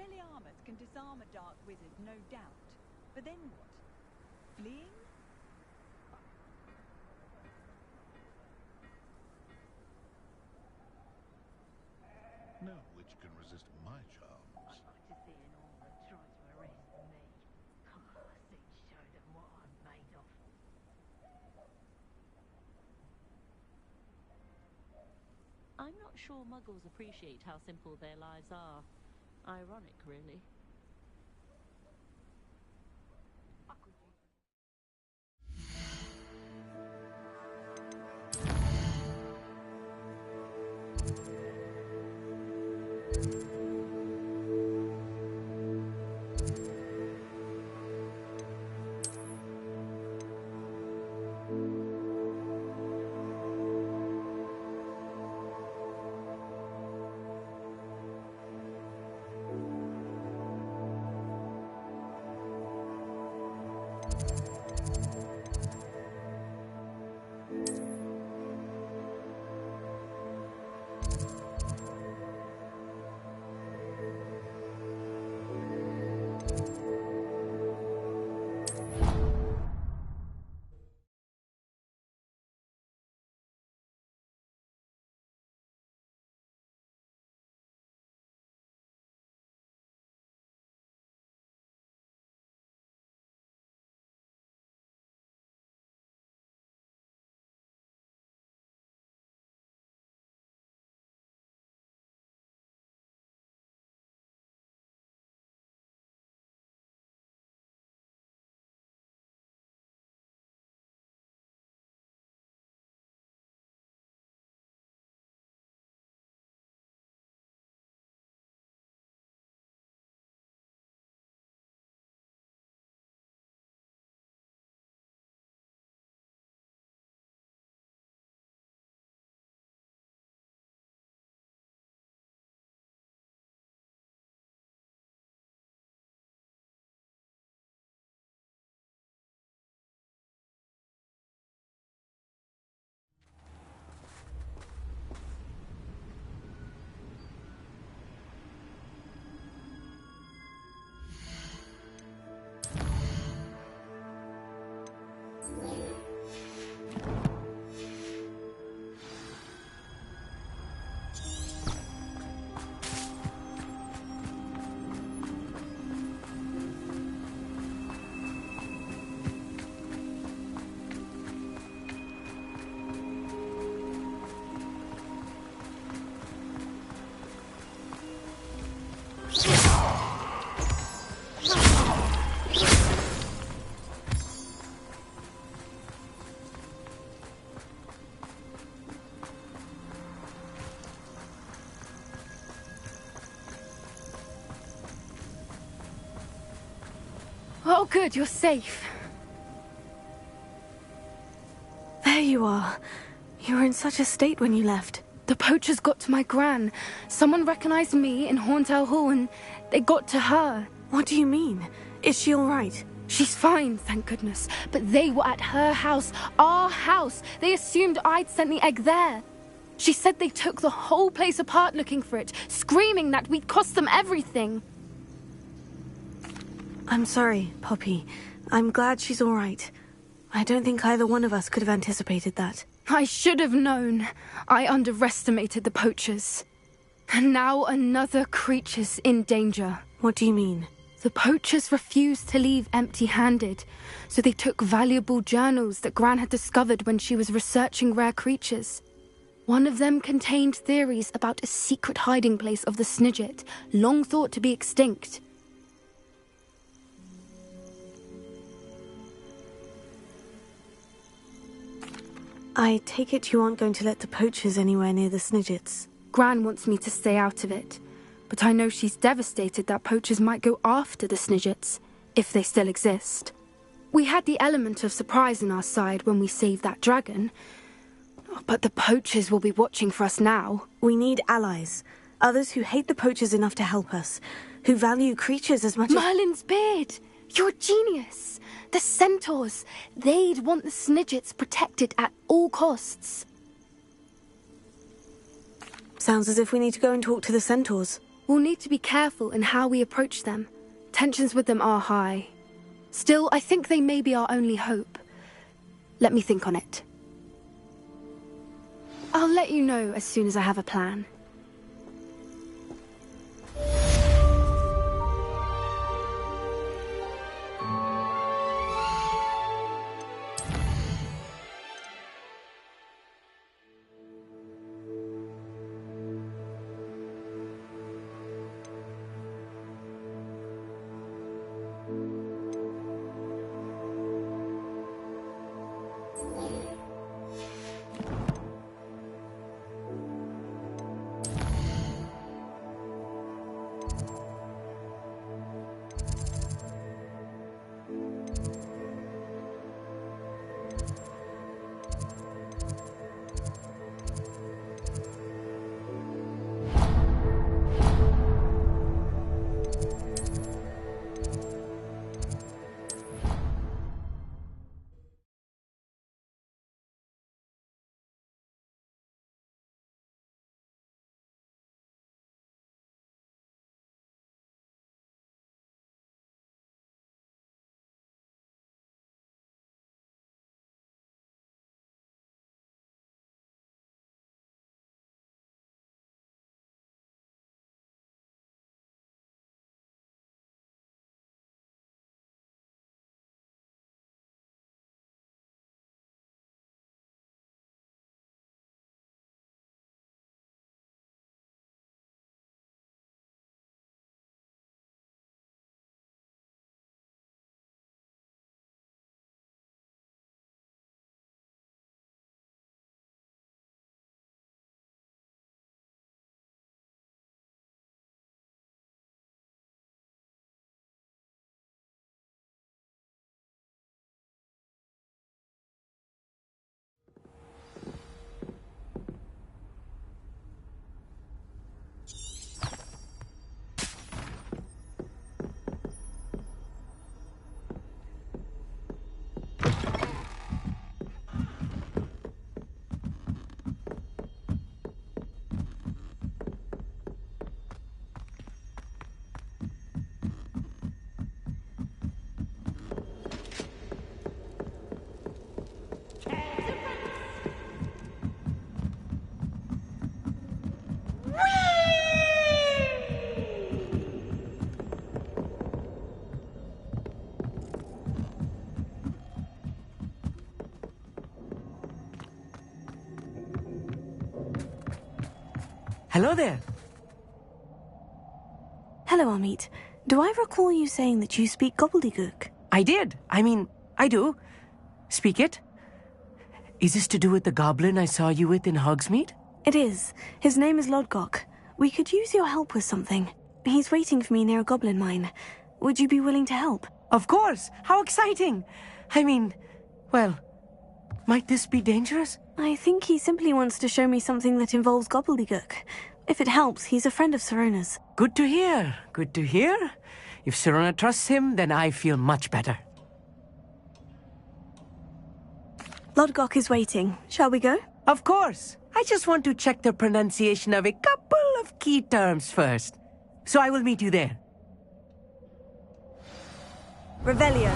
Expelliarmus can disarm a dark wizard, no doubt. But then what? Fleeing? No witch can resist my charms. I'd like to see an orc that tries to arrest me. Soon show them what I'm made of. I'm not sure muggles appreciate how simple their lives are. Ironic, really. Oh, good, you're safe. There you are. You were in such a state when you left. The poachers got to my gran. Someone recognized me in Horntail Hall and they got to her. What do you mean? Is she all right? She's fine, thank goodness. But they were at her house, our house. They assumed I'd sent the egg there. She said they took the whole place apart looking for it, screaming that we'd cost them everything. I'm sorry, Poppy. I'm glad she's all right. I don't think either one of us could have anticipated that. I should have known. I underestimated the poachers. And now another creature's in danger. What do you mean? The poachers refused to leave empty-handed, so they took valuable journals that Gran had discovered when she was researching rare creatures. One of them contained theories about a secret hiding place of the Snidget, long thought to be extinct. I take it you aren't going to let the poachers anywhere near the Snidgets. Gran wants me to stay out of it, but I know she's devastated that poachers might go after the Snidgets, if they still exist. We had the element of surprise on our side when we saved that dragon, but the poachers will be watching for us now. We need allies, others who hate the poachers enough to help us, who value creatures as much as— Merlin's beard! You're a genius! The centaurs, they'd want the Snidgets protected at all costs. Sounds as if we need to go and talk to the centaurs. We'll need to be careful in how we approach them. Tensions with them are high. Still, I think they may be our only hope. Let me think on it. I'll let you know as soon as I have a plan. Hello there. Hello, Amit. Do I recall you saying that you speak gobbledygook? I did. I do. Speak it. Is this to do with the goblin I saw you with in Hogsmeade? It is. His name is Lodgok. We could use your help with something. He's waiting for me near a goblin mine. Would you be willing to help? Of course. How exciting. Well, might this be dangerous? I think he simply wants to show me something that involves gobbledygook. If it helps, he's a friend of Sirona's. Good to hear. Good to hear. If Sirona trusts him, then I feel much better. Lodgok is waiting. Shall we go? Of course. I just want to check the pronunciation of a couple of key terms first. So I will meet you there. Revelio.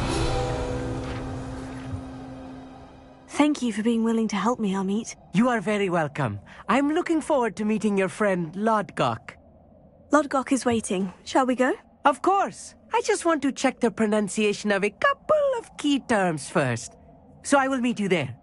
Thank you for being willing to help me, Amit. You are very welcome. I'm looking forward to meeting your friend, Lodgok. Lodgok is waiting. Shall we go? Of course. I just want to check the pronunciation of a couple of key terms first. So I will meet you there.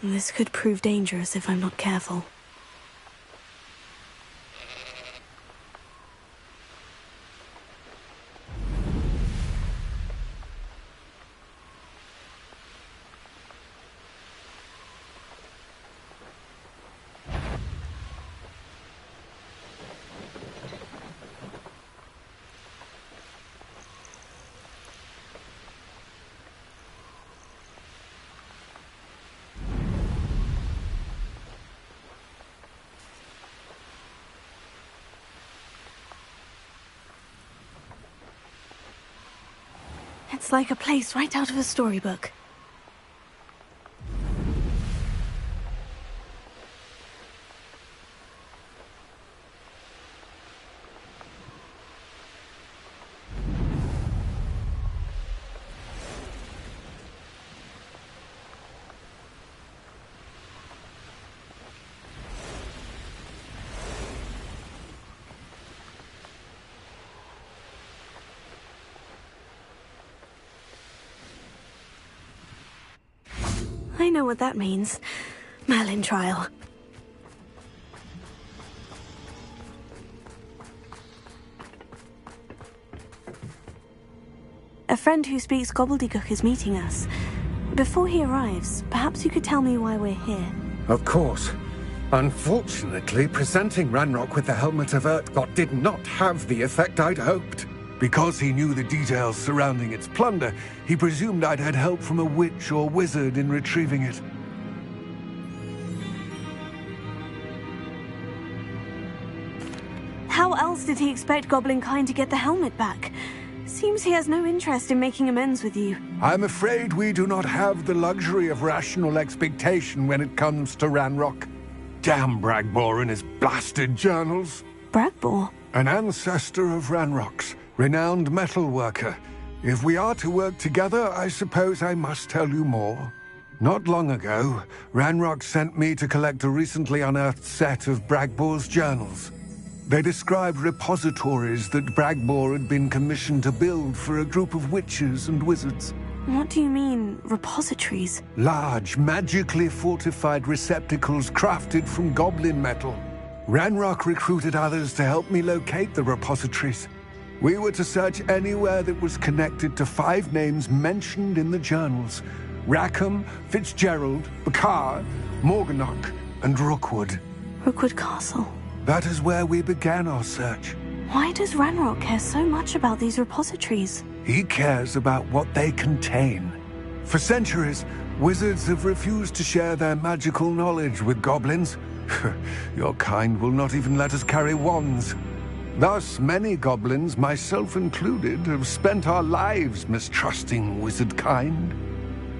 This could prove dangerous if I'm not careful. It's like a place right out of a storybook. I know what that means. Merlin trial. A friend who speaks gobbledygook is meeting us. Before he arrives, perhaps you could tell me why we're here. Of course. Unfortunately, presenting Ranrock with the Helmet of Urtkot did not have the effect I'd hoped. Because he knew the details surrounding its plunder, he presumed I'd had help from a witch or wizard in retrieving it. How else did he expect Goblinkind to get the helmet back? Seems he has no interest in making amends with you. I'm afraid we do not have the luxury of rational expectation when it comes to Ranrock. Damn Bragbor and his blasted journals. Bragbor? An ancestor of Ranrock's, renowned metal worker. If we are to work together, I suppose I must tell you more. Not long ago, Ranrock sent me to collect a recently unearthed set of Bragbor's journals. They described repositories that Bragbor had been commissioned to build for a group of witches and wizards. What do you mean, repositories? Large, magically fortified receptacles crafted from goblin metal. Ranrock recruited others to help me locate the repositories. We were to search anywhere that was connected to 5 names mentioned in the journals: Rackham, Fitzgerald, Bakar, Morganach, and Rookwood. Rookwood Castle. That is where we began our search. Why does Ranrock care so much about these repositories? He cares about what they contain. For centuries, wizards have refused to share their magical knowledge with goblins. Your kind will not even let us carry wands. Thus, many goblins, myself included, have spent our lives mistrusting wizard kind.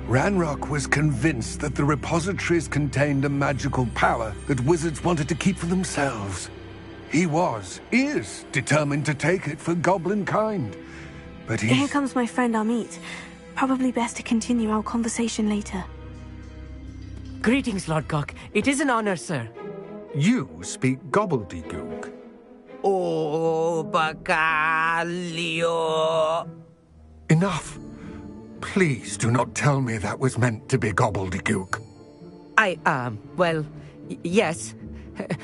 Ranrock was convinced that the repositories contained a magical power that wizards wanted to keep for themselves. He is determined to take it for goblin kind. But Here comes my friend Amit. Probably best to continue our conversation later. Greetings, Lodgok. It is an honor, sir. You speak gobbledygook. Oh, Bacalio. Enough. Please do not tell me that was meant to be gobbledygook. Yes.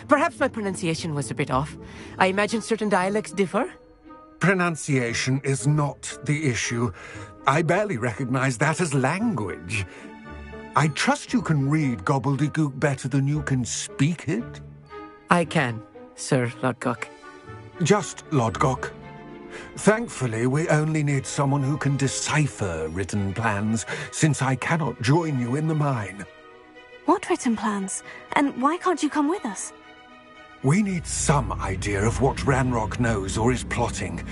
Perhaps my pronunciation was a bit off. I imagine certain dialects differ? Pronunciation is not the issue. I barely recognize that as language. I trust you can read gobbledygook better than you can speak it? I can, Sir Lodgok. Just Lodgok. Thankfully, we only need someone who can decipher written plans, since I cannot join you in the mine. What written plans? And why can't you come with us? We need some idea of what Ranrock knows or is plotting.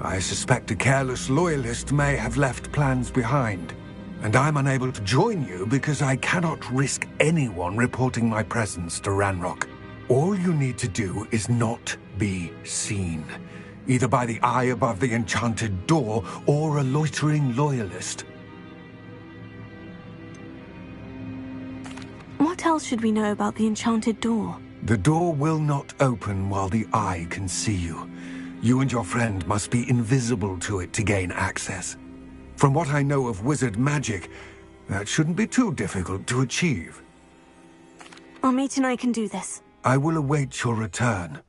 I suspect a careless loyalist may have left plans behind. And I'm unable to join you because I cannot risk anyone reporting my presence to Ranrock. All you need to do is not be seen, either by the eye above the enchanted door or a loitering loyalist. What else should we know about the enchanted door? The door will not open while the eye can see you. You and your friend must be invisible to it to gain access. From what I know of wizard magic, that shouldn't be too difficult to achieve. Our mate and I can do this. I will await your return.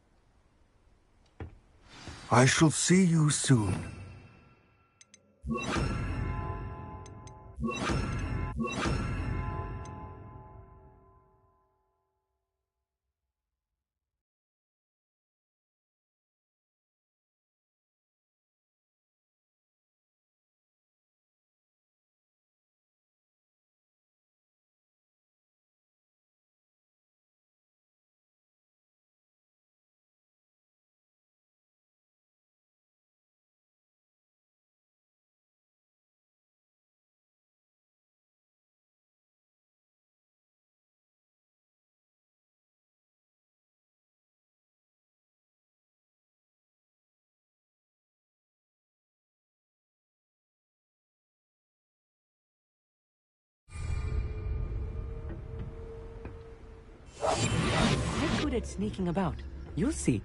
I shall see you soon. I'm good at sneaking about. You'll see.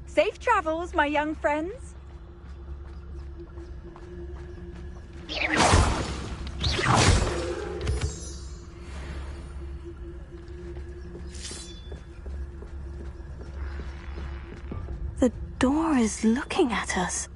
Safe travels, my young friends. The door is looking at us.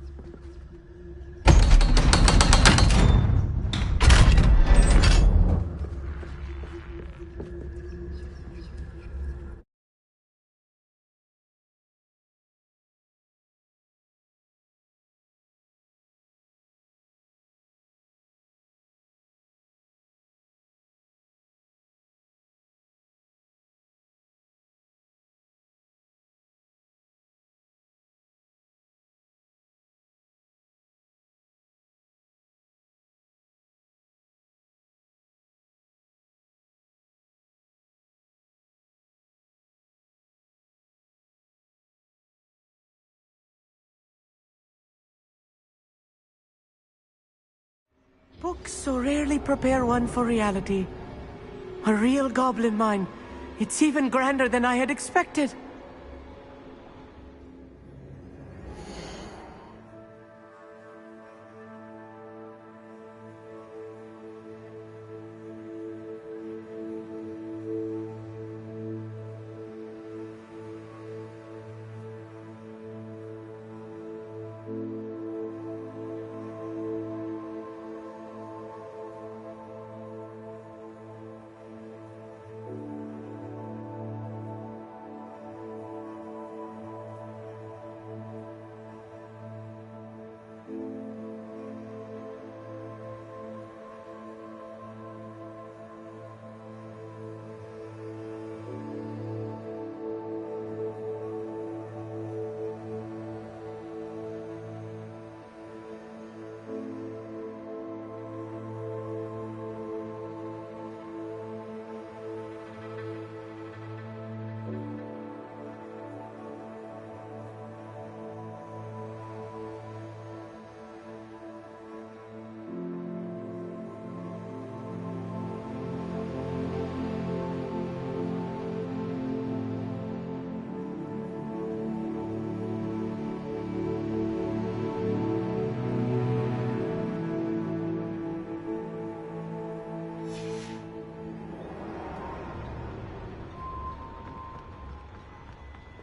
Books so rarely prepare one for reality. A real goblin mine. It's even grander than I had expected.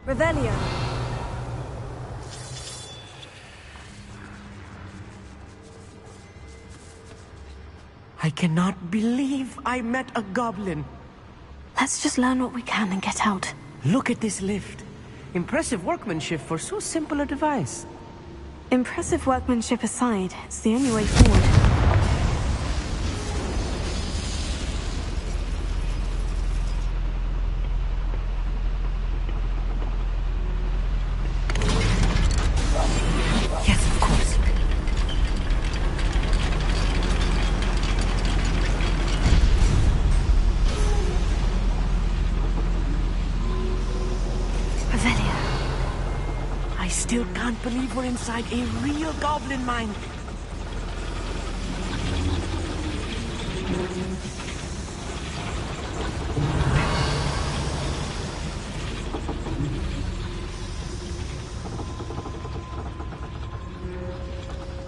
Revelio. I cannot believe I met a goblin. Let's just learn what we can and get out. Look at this lift. Impressive workmanship for so simple a device. Impressive workmanship aside, it's the only way forward. Yes, of course. Revelia. I still can't believe we're inside a real goblin mine.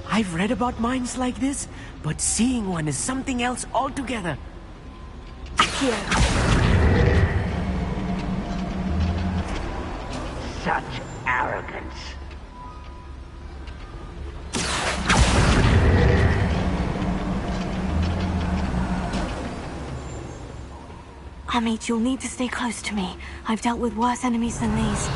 I've read about mines like this, but seeing one is something else altogether. Accio. Such arrogance. Amit, you'll need to stay close to me. I've dealt with worse enemies than these.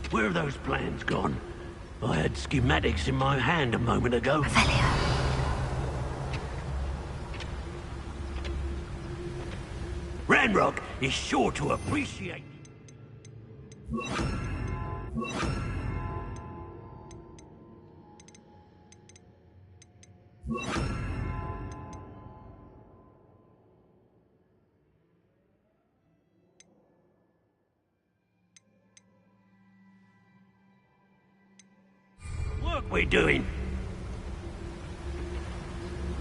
Where have those plans gone? I had schematics in my hand a moment ago. Revelia. Ranrock is sure to appreciate... work we're doing.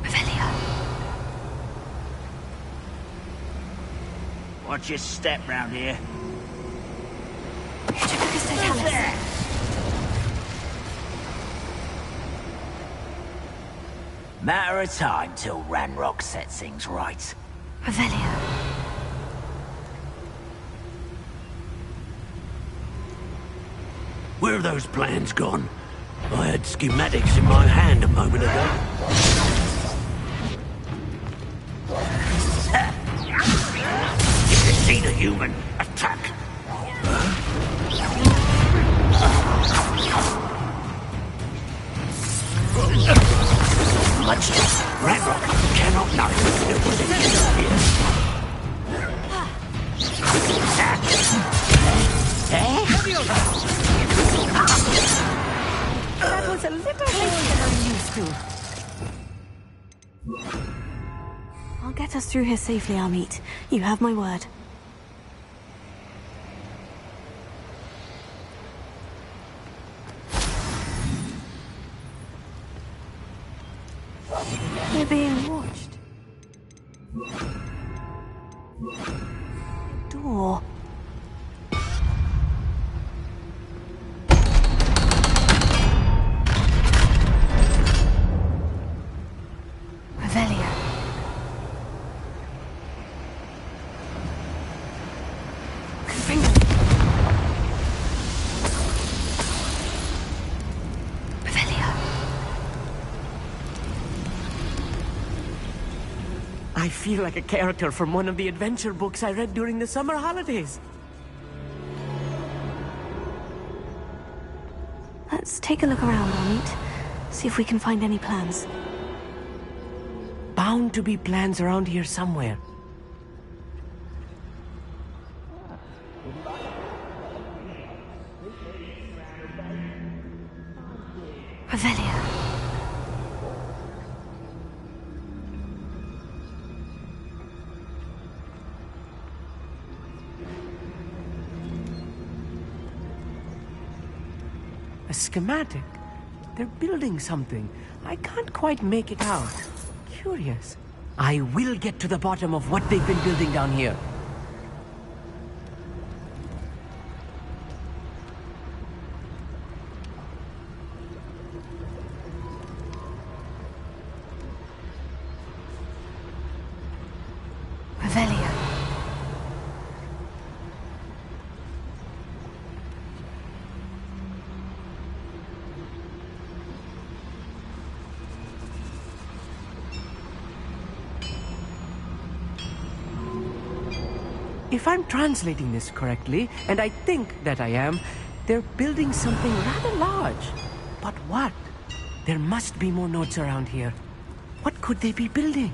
Revelia. Watch your step round here. Matter of time till Ranrock sets things right. Revelia. Where have those plans gone? I had schematics in my hand a moment ago. If you see the human, attack. Much Ranrock cannot know there was a human here. That was a little closer than I'm used to. I'll get us through here safely, Amit. You have my word. We're being watched. Door. Revelia. Confringo. Revelia. I feel like a character from one of the adventure books I read during the summer holidays. Let's take a look around, Amit. See if we can find any plans. Bound to be plans around here somewhere. Revelia. A schematic? They're building something. I can't quite make it out. Curious. I will get to the bottom of what they've been building down here. If I'm translating this correctly, and I think that I am, they're building something rather large. But what? There must be more notes around here. What could they be building?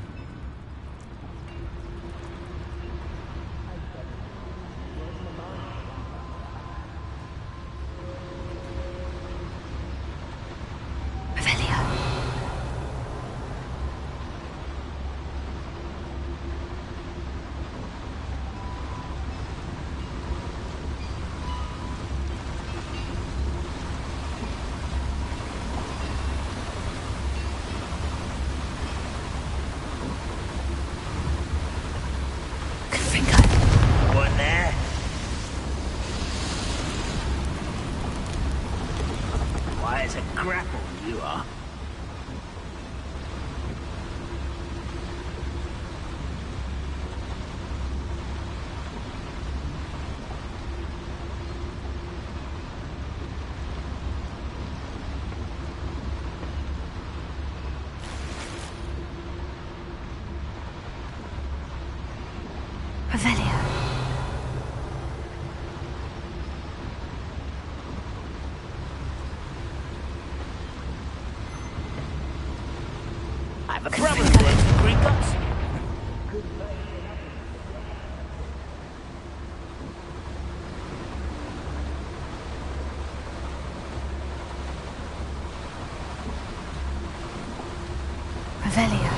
Grapple, you are. Revelio. I have a problem with it, Gringotts. Revelio.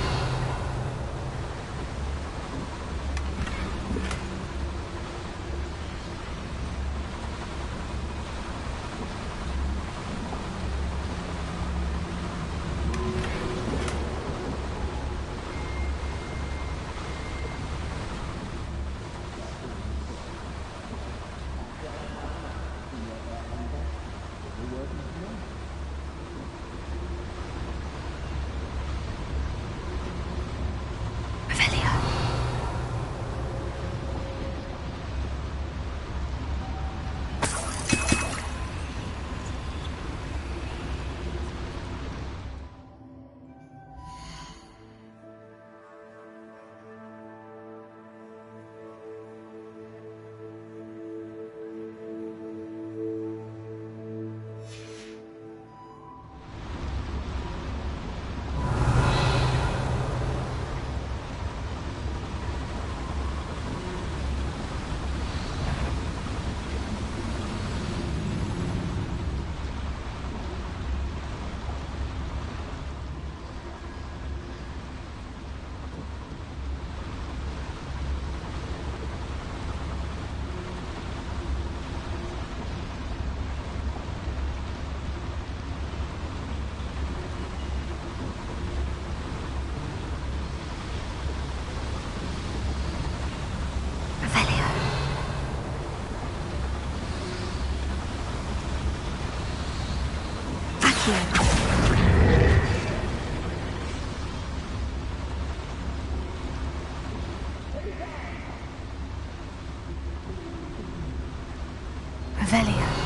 Revelio.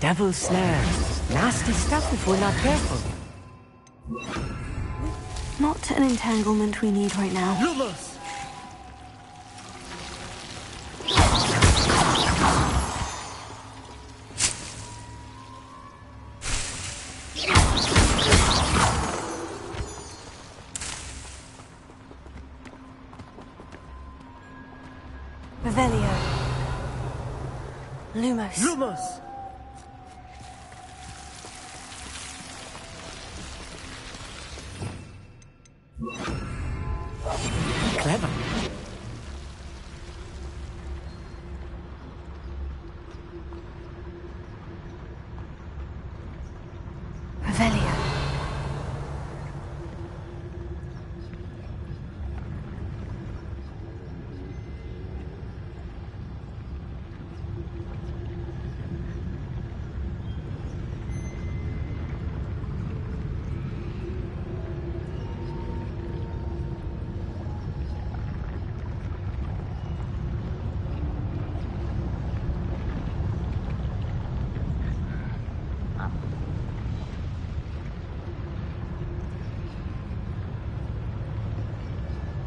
Devil's snares. Nasty stuff if we're not careful. Not an entanglement we need right now. Lumos! Revelio. Lumos. Lumos! clever. Revelia.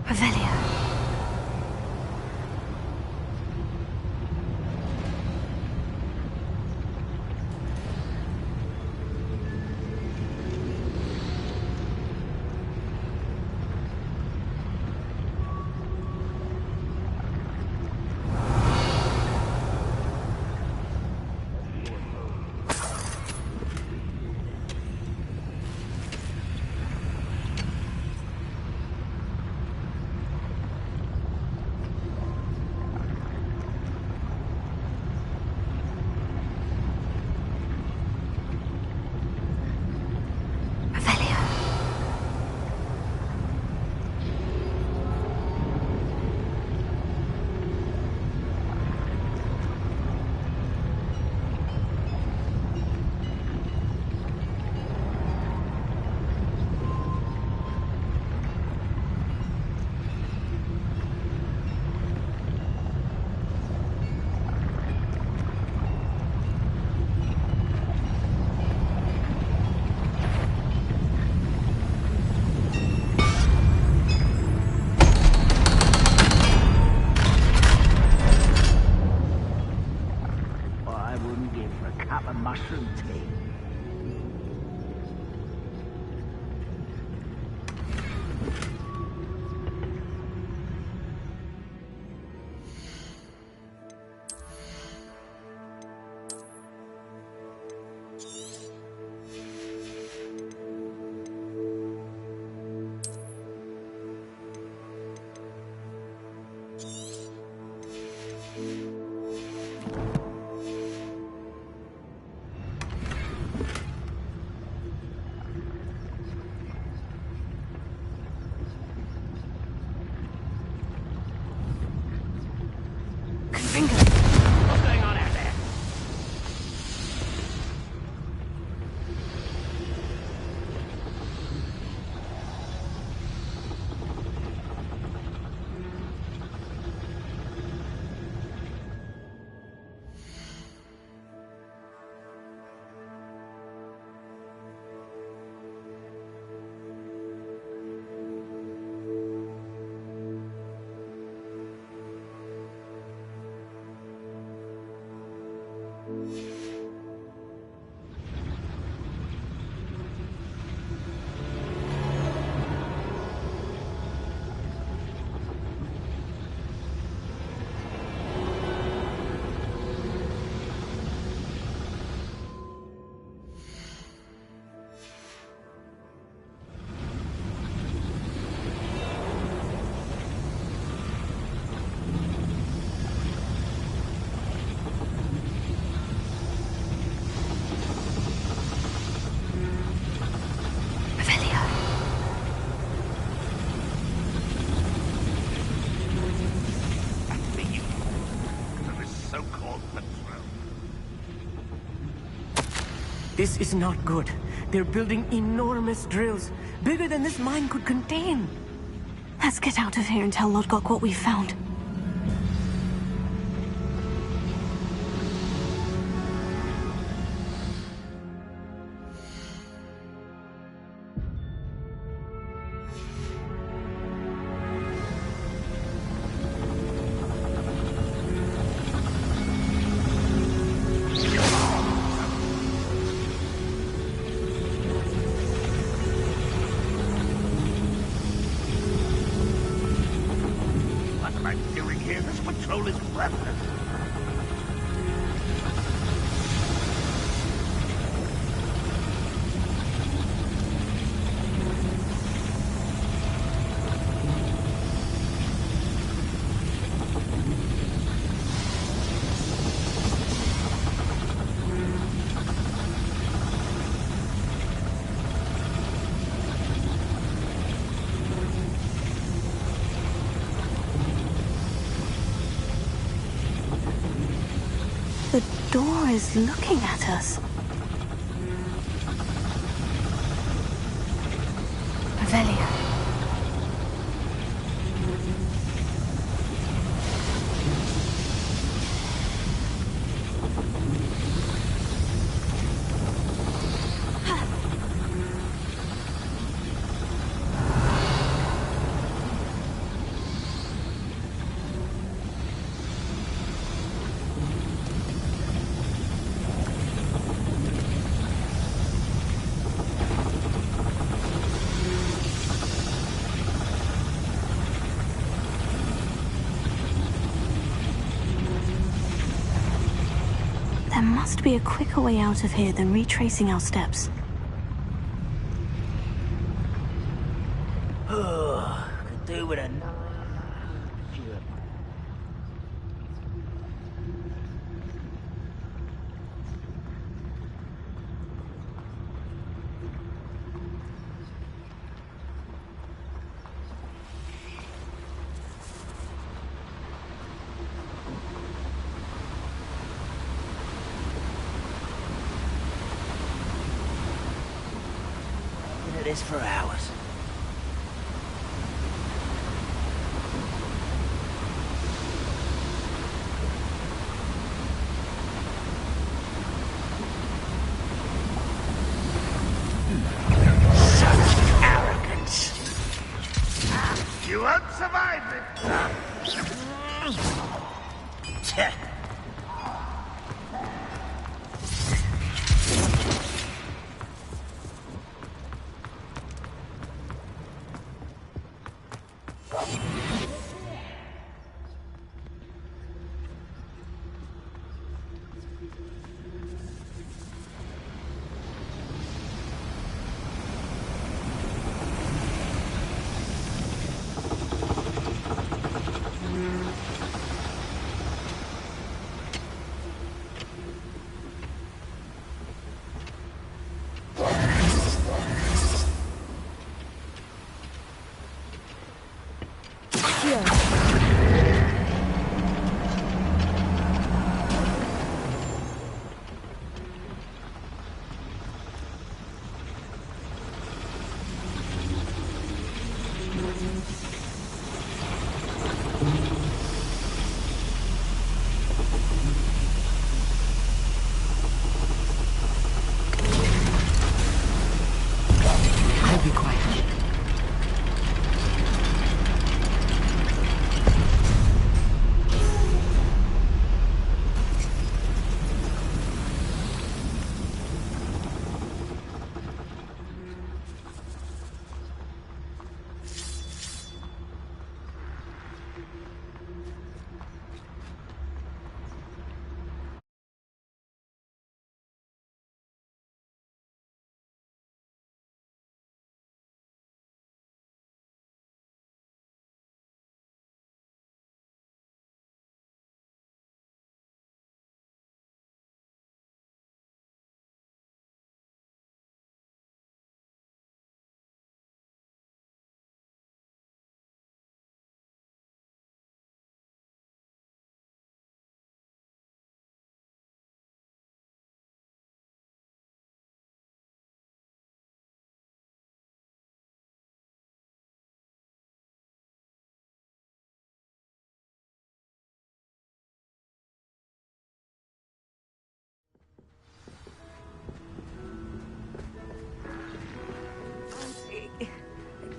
Revelia. I wouldn't give for a cup of mushroom tea. What's going on out there? This is not good. They're building enormous drills, bigger than this mine could contain. Let's get out of here and tell Lodgok what we've found. door is looking at us. Revelio. There must be a quicker way out of here than retracing our steps. Could do with another. This for hours. Such arrogance. You won't survive it.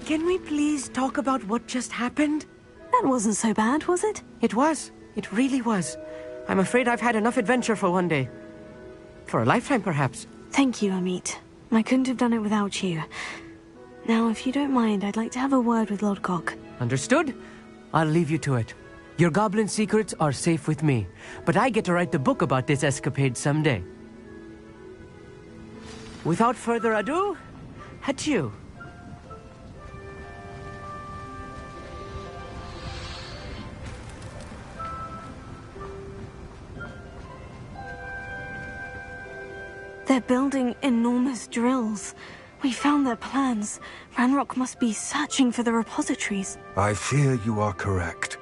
Can we please talk about what just happened? That wasn't so bad, was it? It was. It really was. I'm afraid I've had enough adventure for one day. For a lifetime, perhaps. Thank you, Amit. I couldn't have done it without you. Now, if you don't mind, I'd like to have a word with Lodgok. Understood? I'll leave you to it. Your goblin secrets are safe with me, but I get to write the book about this escapade someday. Without further ado, adieu. They're building enormous drills. We found their plans. Ranrock must be searching for the repositories. I fear you are correct.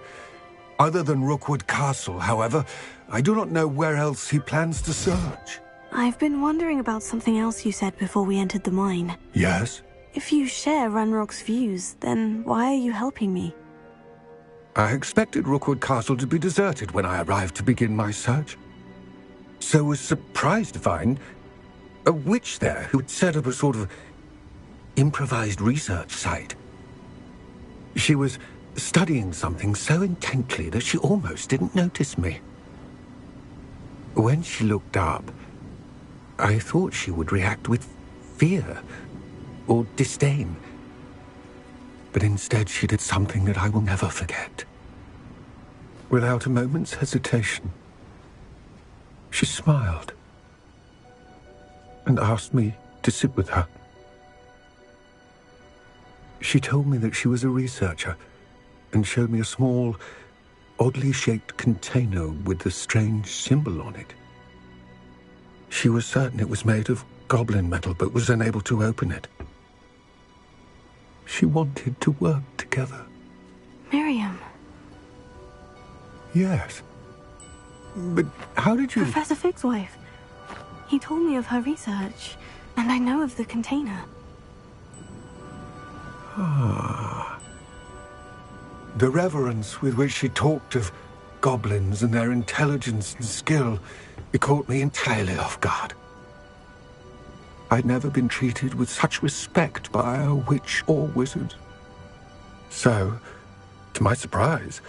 Other than Rookwood Castle, however, I do not know where else he plans to search. I've been wondering about something else you said before we entered the mine. Yes? If you share Ranrock's views, then why are you helping me? I expected Rookwood Castle to be deserted when I arrived to begin my search. So was surprised to find a witch there who'd set up a sort of improvised research site. She was studying something so intently that she almost didn't notice me. When she looked up, I thought she would react with fear or disdain. But instead she did something that I will never forget. Without a moment's hesitation, she smiled and asked me to sit with her. She told me that she was a researcher and showed me a small, oddly shaped container with a strange symbol on it. She was certain it was made of goblin metal, but was unable to open it. She wanted to work together. Miriam. Yes. But how did you... Professor Fig's wife. He told me of her research, and I know of the container. Ah. The reverence with which she talked of goblins and their intelligence and skill, it caught me entirely off guard. I'd never been treated with such respect by a witch or wizard. So, to my surprise,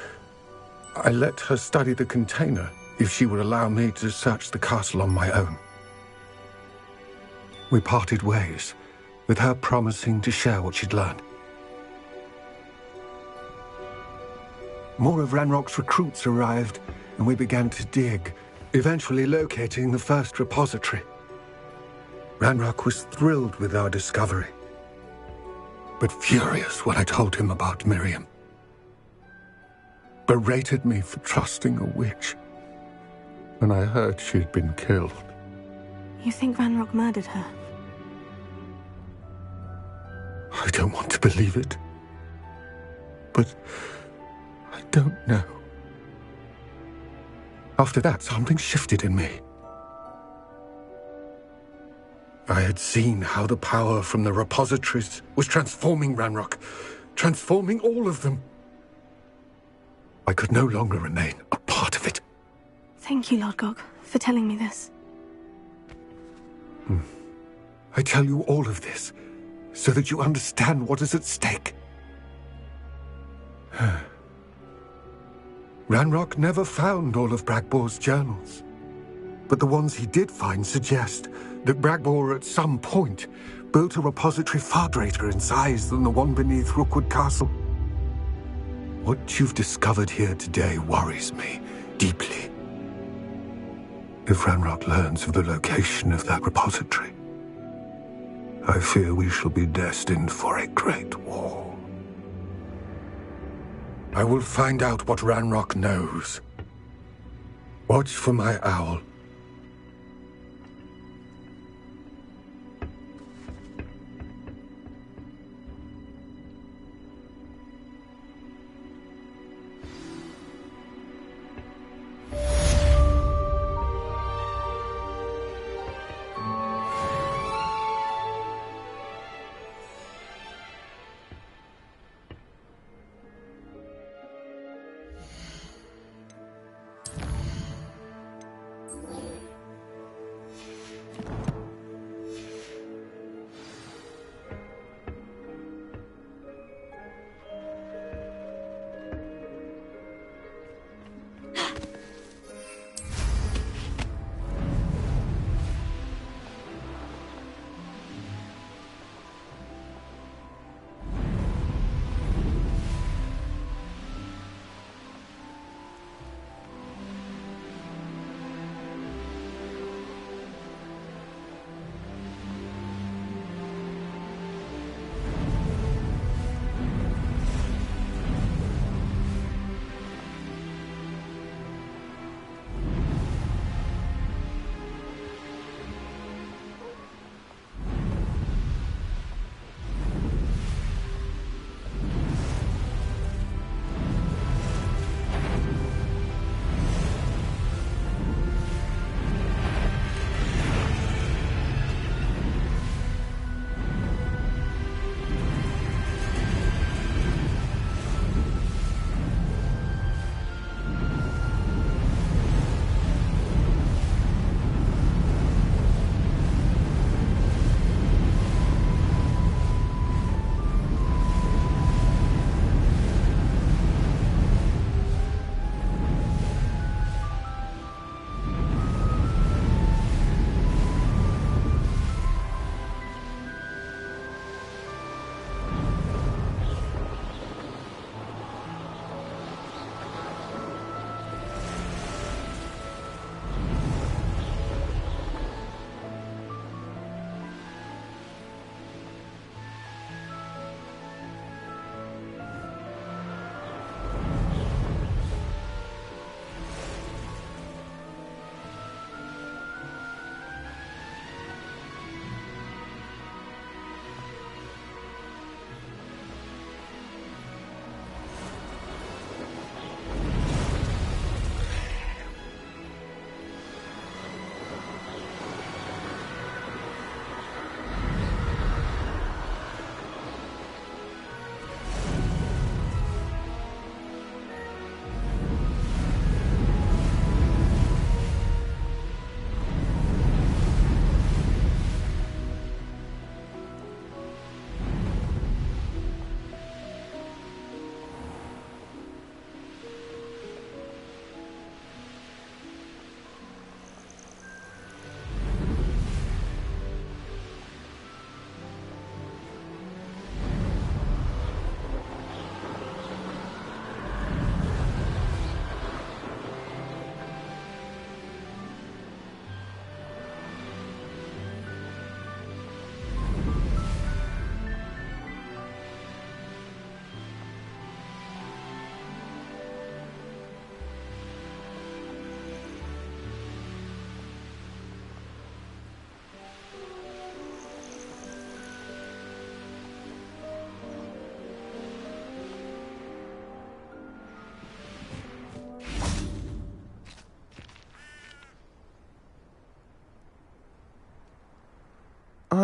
I let her study the container if she would allow me to search the castle on my own. We parted ways, with her promising to share what she'd learned. More of Ranrock's recruits arrived, and we began to dig, eventually locating the first repository. Ranrock was thrilled with our discovery, but furious when I told him about Miriam. Berated me for trusting a witch, and I heard she'd been killed. You think Ranrock murdered her? I don't want to believe it, but I don't know. After that, something shifted in me. I had seen how the power from the repositories was transforming Ranrock, transforming all of them. I could no longer remain a part of it. Thank you, Lodgok, for telling me this. I tell you all of this so that you understand what is at stake. Ranrock never found all of Bragbor's journals, but the ones he did find suggest that Bragbor at some point built a repository far greater in size than the one beneath Rookwood Castle. What you've discovered here today worries me deeply. If Ranrock learns of the location of that repository, I fear we shall be destined for a great war. I will find out what Ranrock knows. Watch for my owl.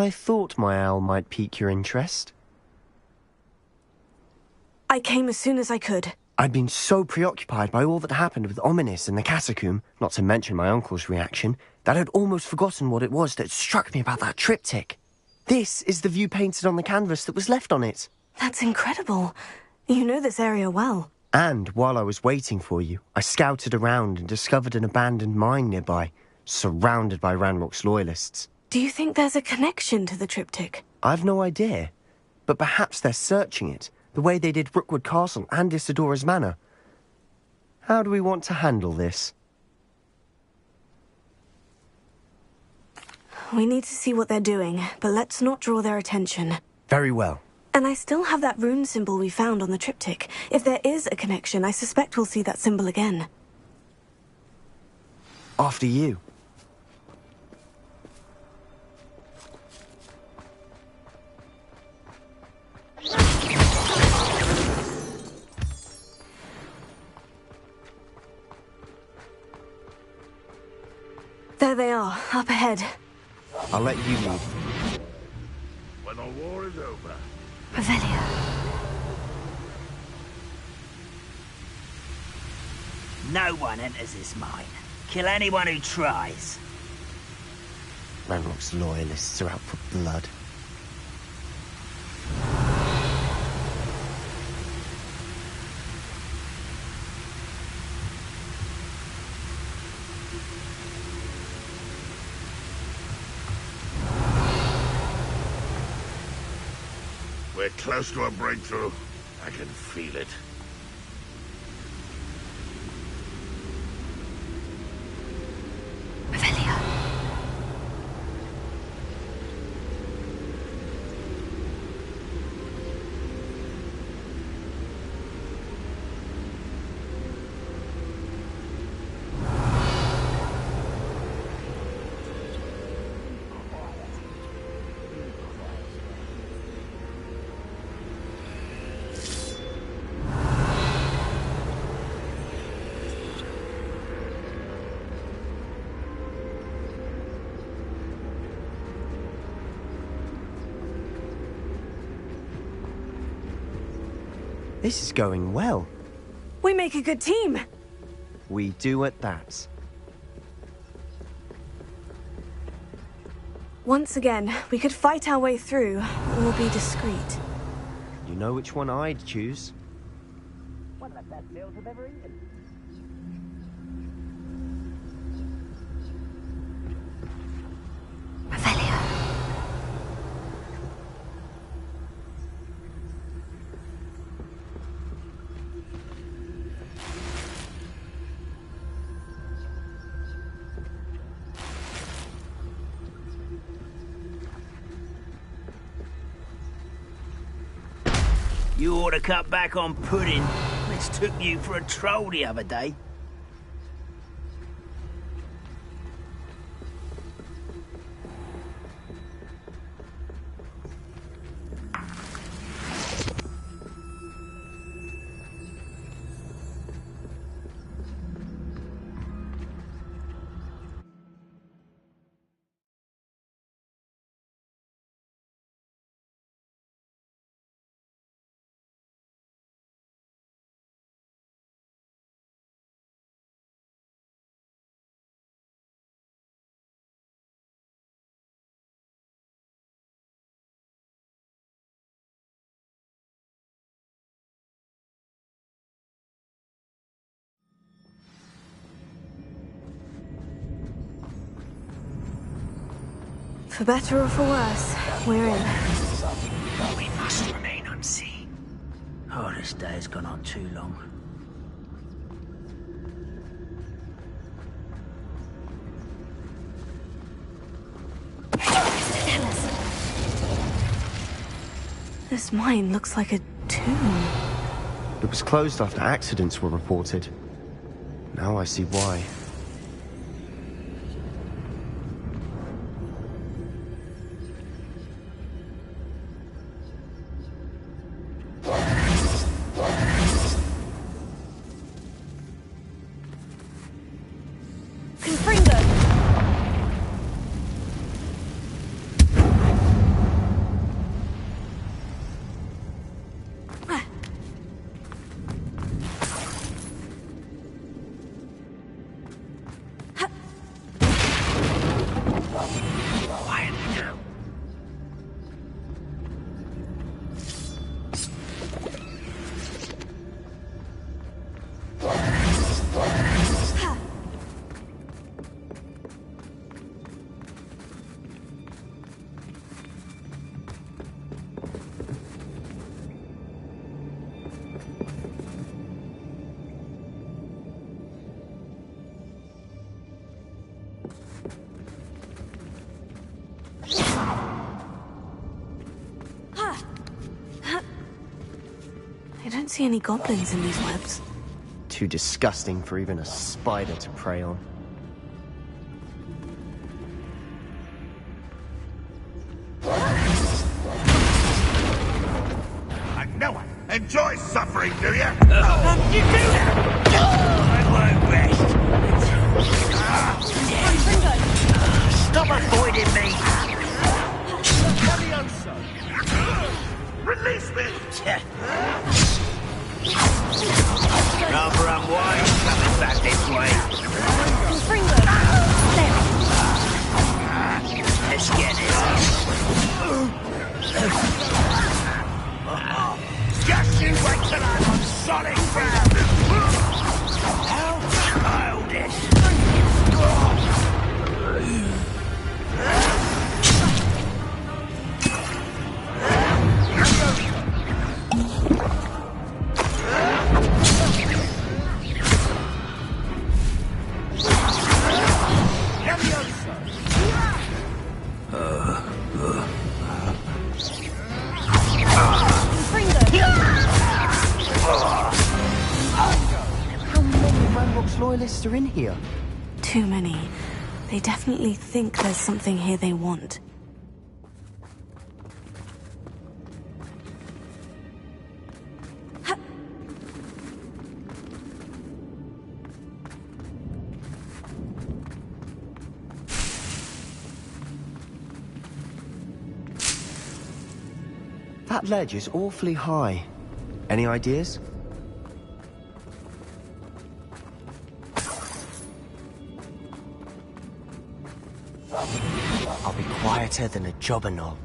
I thought my owl might pique your interest. I came as soon as I could. I'd been so preoccupied by all that happened with Ominis and the catacomb, not to mention my uncle's reaction, that I'd almost forgotten what it was that struck me about that triptych. This is the view painted on the canvas that was left on it. That's incredible. You know this area well. And while I was waiting for you, I scouted around and discovered an abandoned mine nearby, surrounded by Ranrock's loyalists. Do you think there's a connection to the triptych? I've no idea, but perhaps they're searching it, the way they did Brookwood Castle and Isidora's Manor. How do we want to handle this? We need to see what they're doing, but let's not draw their attention. Very well. And I still have that rune symbol we found on the triptych. If there is a connection, I suspect we'll see that symbol again. After you. There they are, up ahead. I'll let you lead. When the war is over. Revelia. No one enters this mine. Kill anyone who tries. Ranrock's loyalists are out for blood. We're close to a breakthrough. I can feel it. Revelia. This is going well. We make a good team. We do at that. Once again, we could fight our way through, or be discreet. You know which one I'd choose. One of the best meals I've ever eaten. Revelia. You ought to cut back on pudding. Mistook you for a troll the other day. For better or for worse, we're in. We must remain unseen. Oh, this day has gone on too long. This mine looks like a tomb. It was closed after accidents were reported. Now I see why. don't see any goblins in these webs. Too disgusting for even a spider to prey on. I know it. Enjoy suffering, do you? You do that! I won't rest. Stop avoiding me! Release me! Rather unwise coming back this way. Let's get it. Just you wait till I'm on solid ground. How childish. How many Ranrock's loyalists are in here? Too many. They definitely think there's something here they want. That ledge is awfully high. Any ideas? I'll be quieter than a jobberknoll.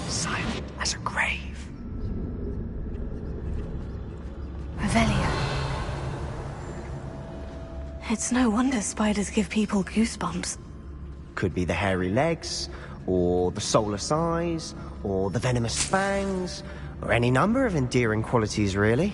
Silent as a grave. Revelia. It's no wonder spiders give people goosebumps. Could be the hairy legs, or the soulless eyes, or the venomous fangs, or any number of endearing qualities, really.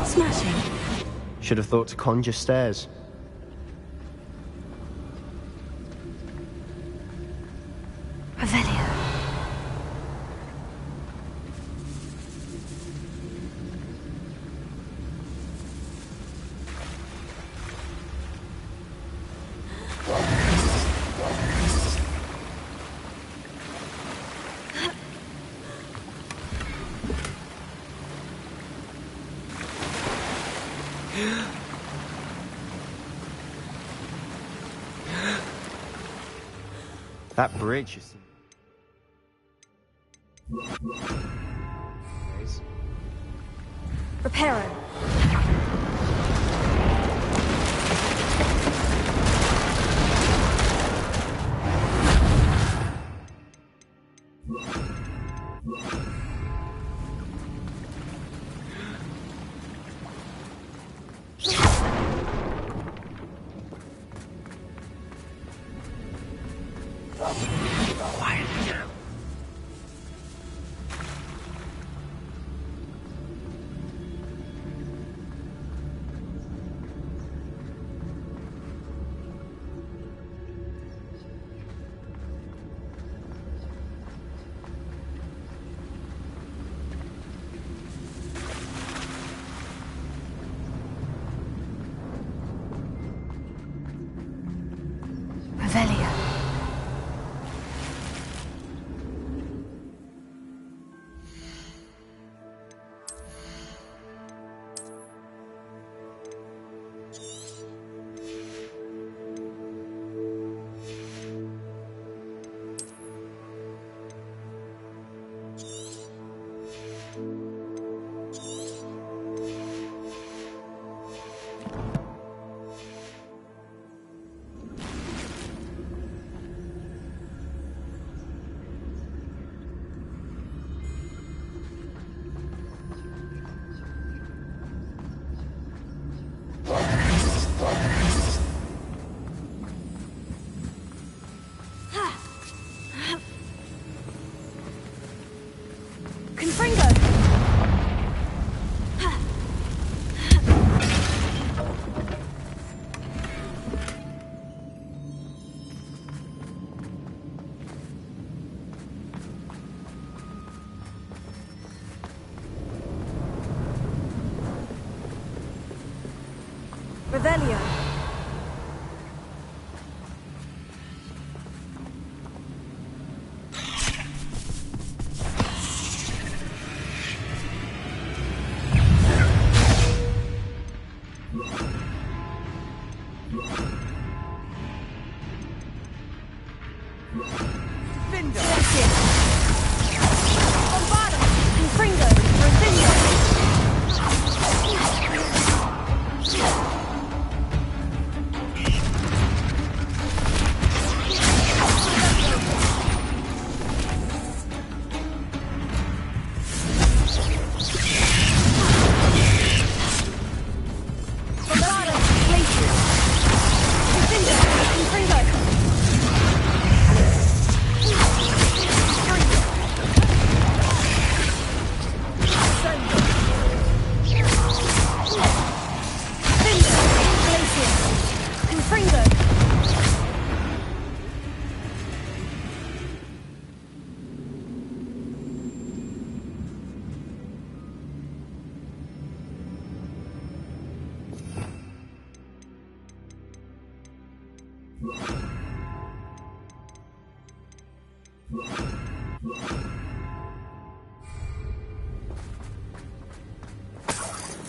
Smashing. Should have thought to conjure stairs. Revelia. That bridge is... Reparo. Quiet now. Revelia. Revelia.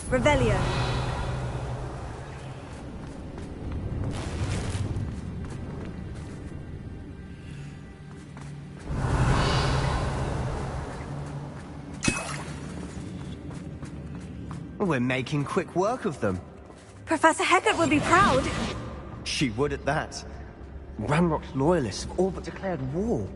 Revelia. We're making quick work of them. Professor Hecat would be proud. She would at that. Ranrock's loyalists have all but declared war.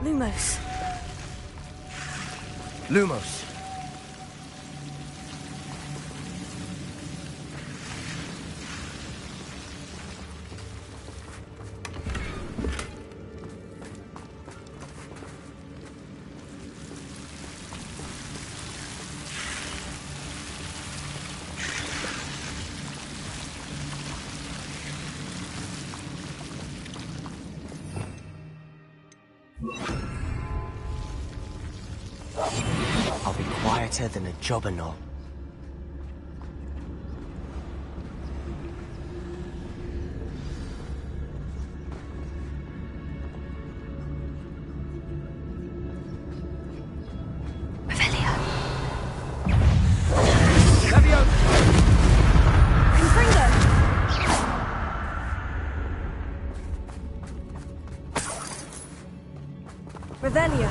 Lumos. Lumos. I'll be quieter than a jobberknoll. Revelia.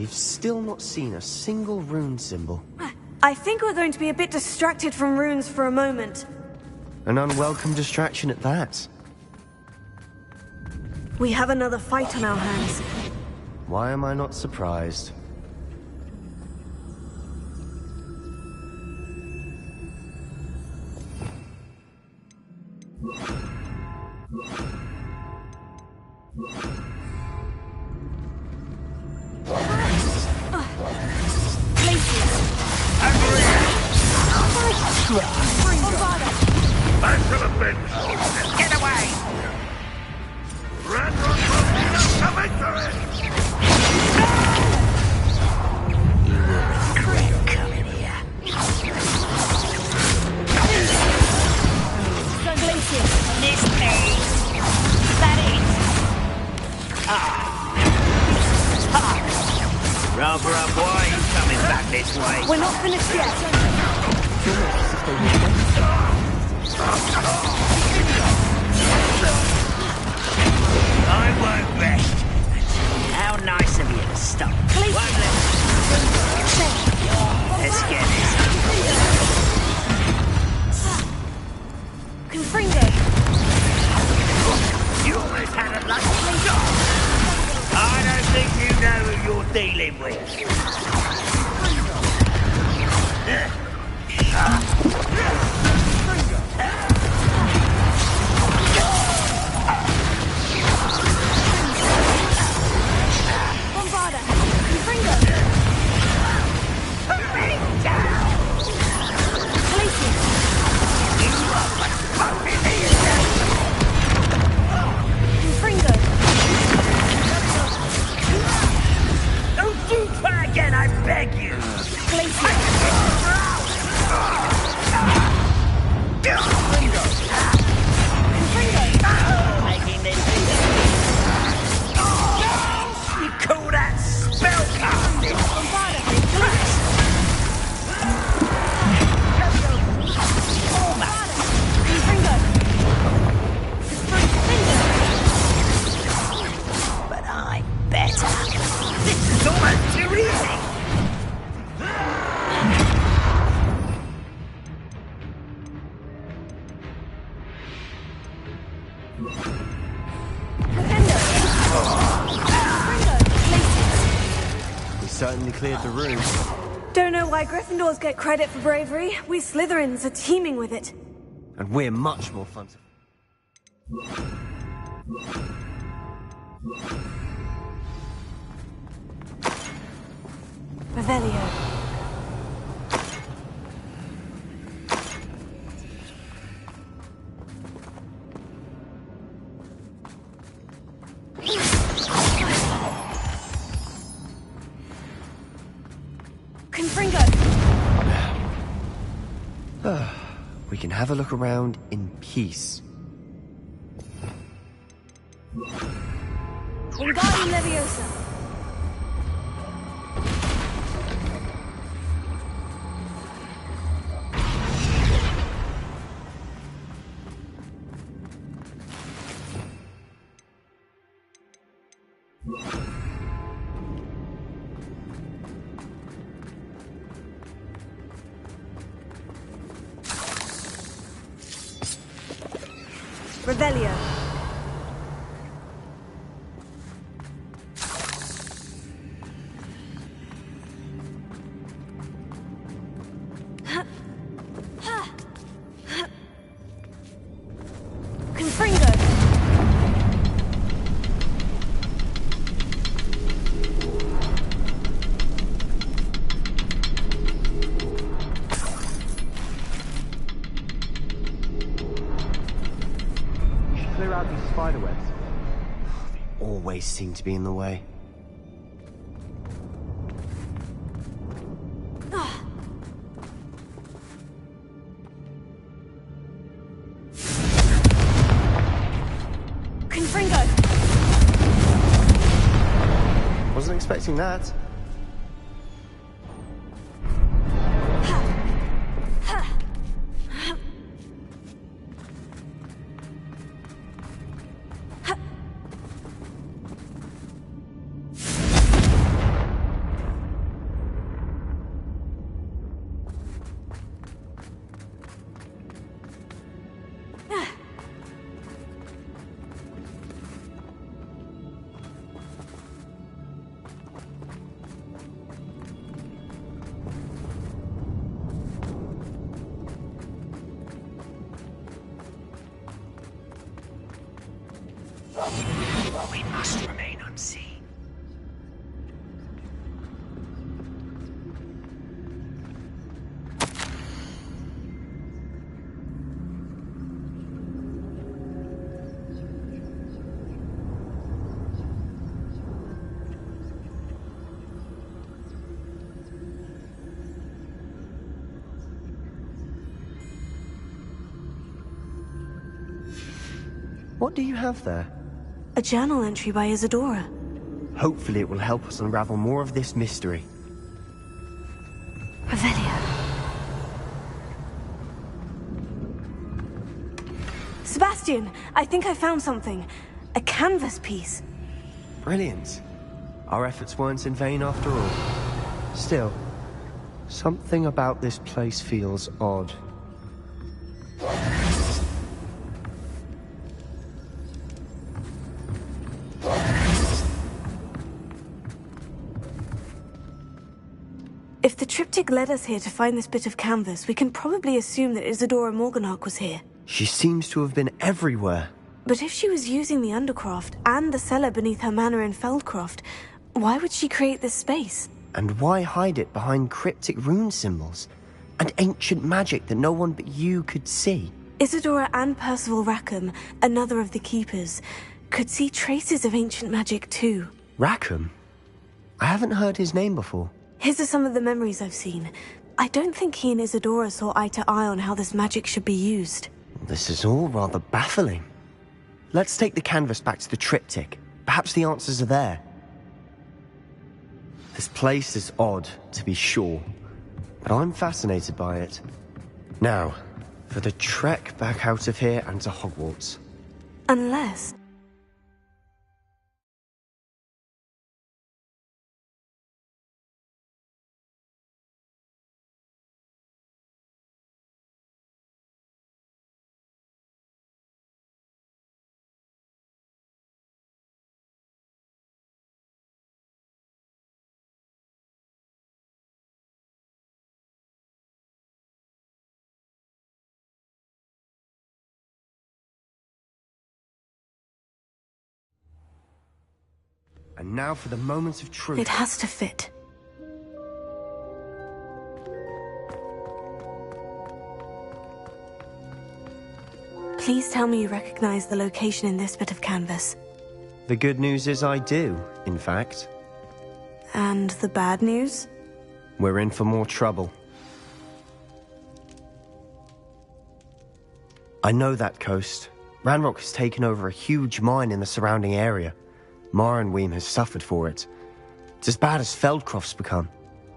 we've still not seen a single rune symbol. I think we're going to be a bit distracted from runes for a moment. An unwelcome distraction at that. We have another fight on our hands. Why am I not surprised? Back to the bench! Get away! Run, run, run! To victory! You will regret coming here. This thing! That it? Rather up, why are you coming back this way? We're not finished yet. I won't rest. How nice of you to stop. Let's get this. Confringo. You almost had a lunch. I don't think you know who you're dealing with. Bombarda. Confringo. Glacius. Confringo. Don't you try again, I beg you! Glacius. Making this. You call that spellcasting? But I'm better. This is almost too easy. We certainly cleared the room. Don't know why Gryffindors get credit for bravery. We Slytherins are teeming with it. And we're much more fun to... Revelio. Confringo. We can have a look around in peace. Wingardium Leviosa. Revelio. Confringo. Clear out these spiderwebs. They always seem to be in the way. Confringo. Wasn't expecting that. We must remain unseen. What do you have there? A journal entry by Isadora. Hopefully it will help us unravel more of this mystery. Revelia. Sebastian, I think I found something. A canvas piece. Brilliant. Our efforts weren't in vain after all. Still, something about this place feels odd. If the triptych led us here to find this bit of canvas, we can probably assume that Isadora Morganach was here. She seems to have been everywhere. But if she was using the Undercroft and the cellar beneath her manor in Feldcroft, why would she create this space? And why hide it behind cryptic rune symbols? And ancient magic that no one but you could see? Isadora and Percival Rackham, another of the Keepers, could see traces of ancient magic too. Rackham? I haven't heard his name before. His are some of the memories I've seen. I don't think he and Isadora saw eye to eye on how this magic should be used. This is all rather baffling. Let's take the canvas back to the triptych. Perhaps the answers are there. This place is odd, to be sure, but I'm fascinated by it. Now, for the trek back out of here and to Hogwarts. Unless... And now for the moments of truth. It has to fit. Please tell me you recognize the location in this bit of canvas. The good news is I do, in fact. And the bad news? We're in for more trouble. I know that coast. Ranrock has taken over a huge mine in the surrounding area. Marrenweem has suffered for it. It's as bad as Feldcroft's become.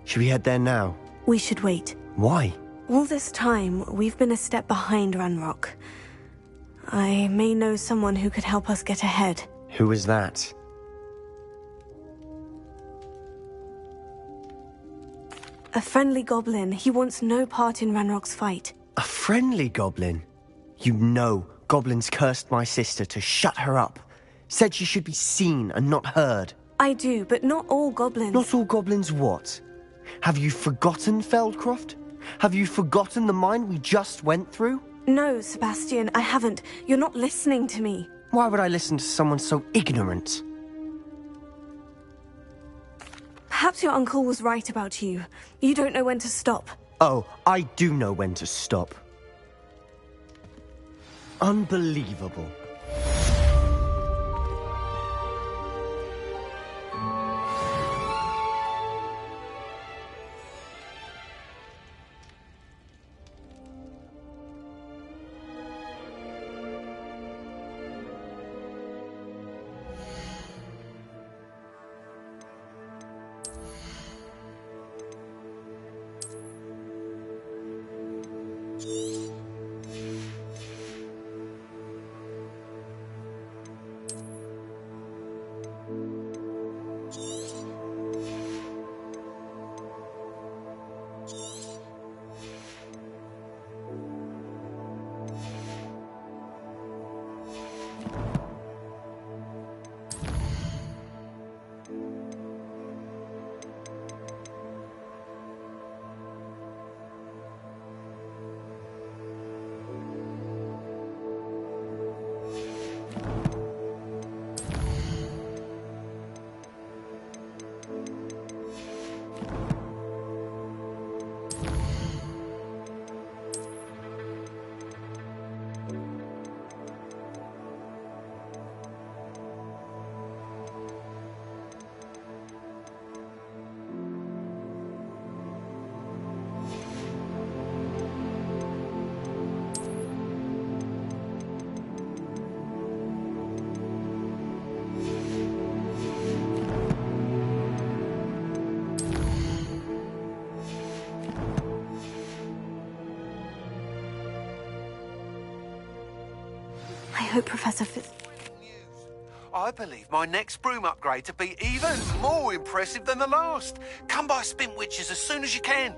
Should we head there now? We should wait. Why? All this time, we've been a step behind Ranrock. I may know someone who could help us get ahead. Who is that? A friendly goblin. He wants no part in Ranrock's fight. A friendly goblin? You know goblins cursed my sister to shut her up. Said she should be seen and not heard. I do, but not all goblins. Not all goblins what? Have you forgotten Feldcroft? Have you forgotten the mine we just went through? No, Sebastian, I haven't. You're not listening to me. Why would I listen to someone so ignorant? Perhaps your uncle was right about you. You don't know when to stop. Oh, I do know when to stop. Unbelievable. hope Professor Fitz... I believe my next broom upgrade to be even more impressive than the last. Come by Spintwitches as soon as you can.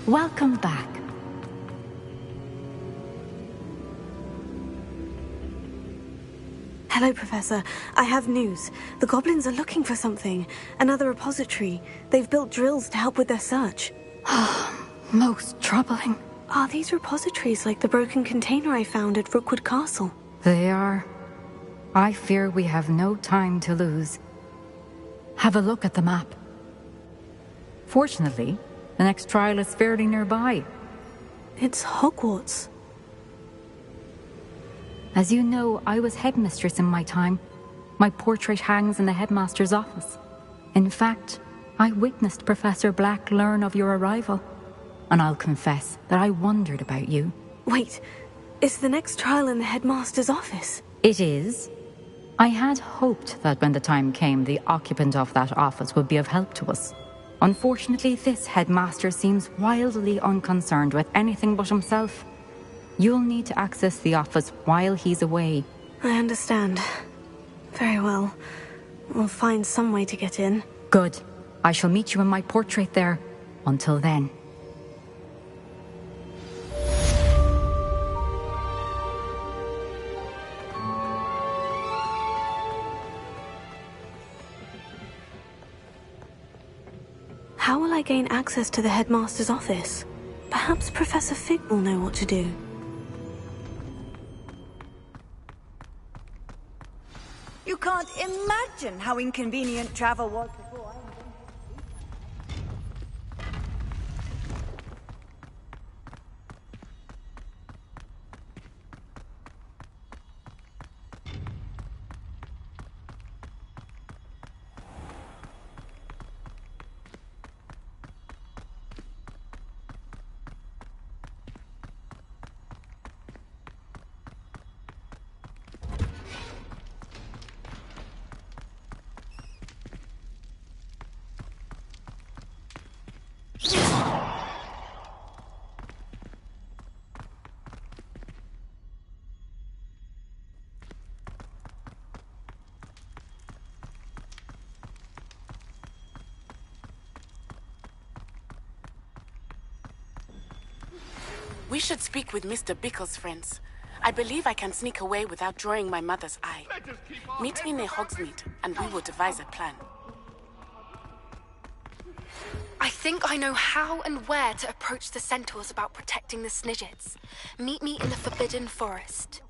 Welcome back. Hello, Professor. I have news. The goblins are looking for something. Another repository. They've built drills to help with their search. Most troubling. Are these repositories like the broken container I found at Rookwood Castle? They are. I fear we have no time to lose. Have a look at the map. Fortunately, the next trial is fairly nearby. It's Hogwarts. As you know, I was headmistress in my time. My portrait hangs in the headmaster's office. In fact, I witnessed Professor Black learn of your arrival. And I'll confess that I wondered about you. Wait, is the next trial in the headmaster's office? It is. I had hoped that when the time came, the occupant of that office would be of help to us. Unfortunately, this headmaster seems wildly unconcerned with anything but himself. You'll need to access the office while he's away. I understand. Very well. We'll find some way to get in. Good. I shall meet you in my portrait there. Until then. How will I gain access to the headmaster's office? Perhaps Professor Fig will know what to do. You can't imagine how inconvenient travel was before I... We should speak with Mr. Bickle's friends. I believe I can sneak away without drawing my mother's eye. Meet me near Hogsmeade, and we will devise a plan. I think I know how and where to approach the centaurs about protecting the Snidgets. Meet me in the Forbidden Forest.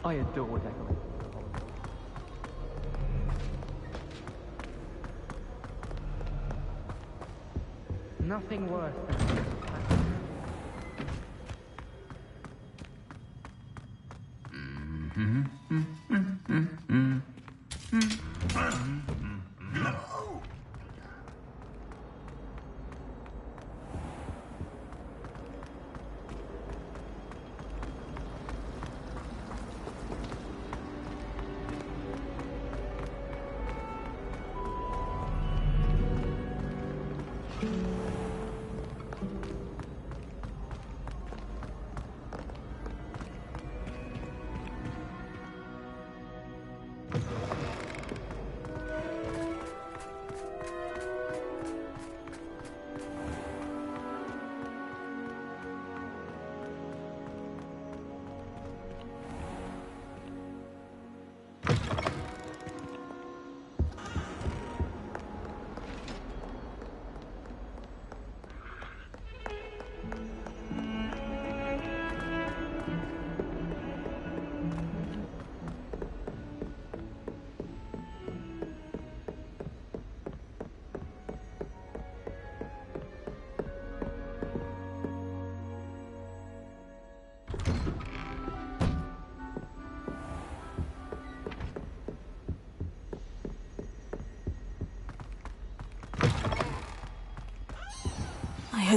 I adore decorating. Nothing worse than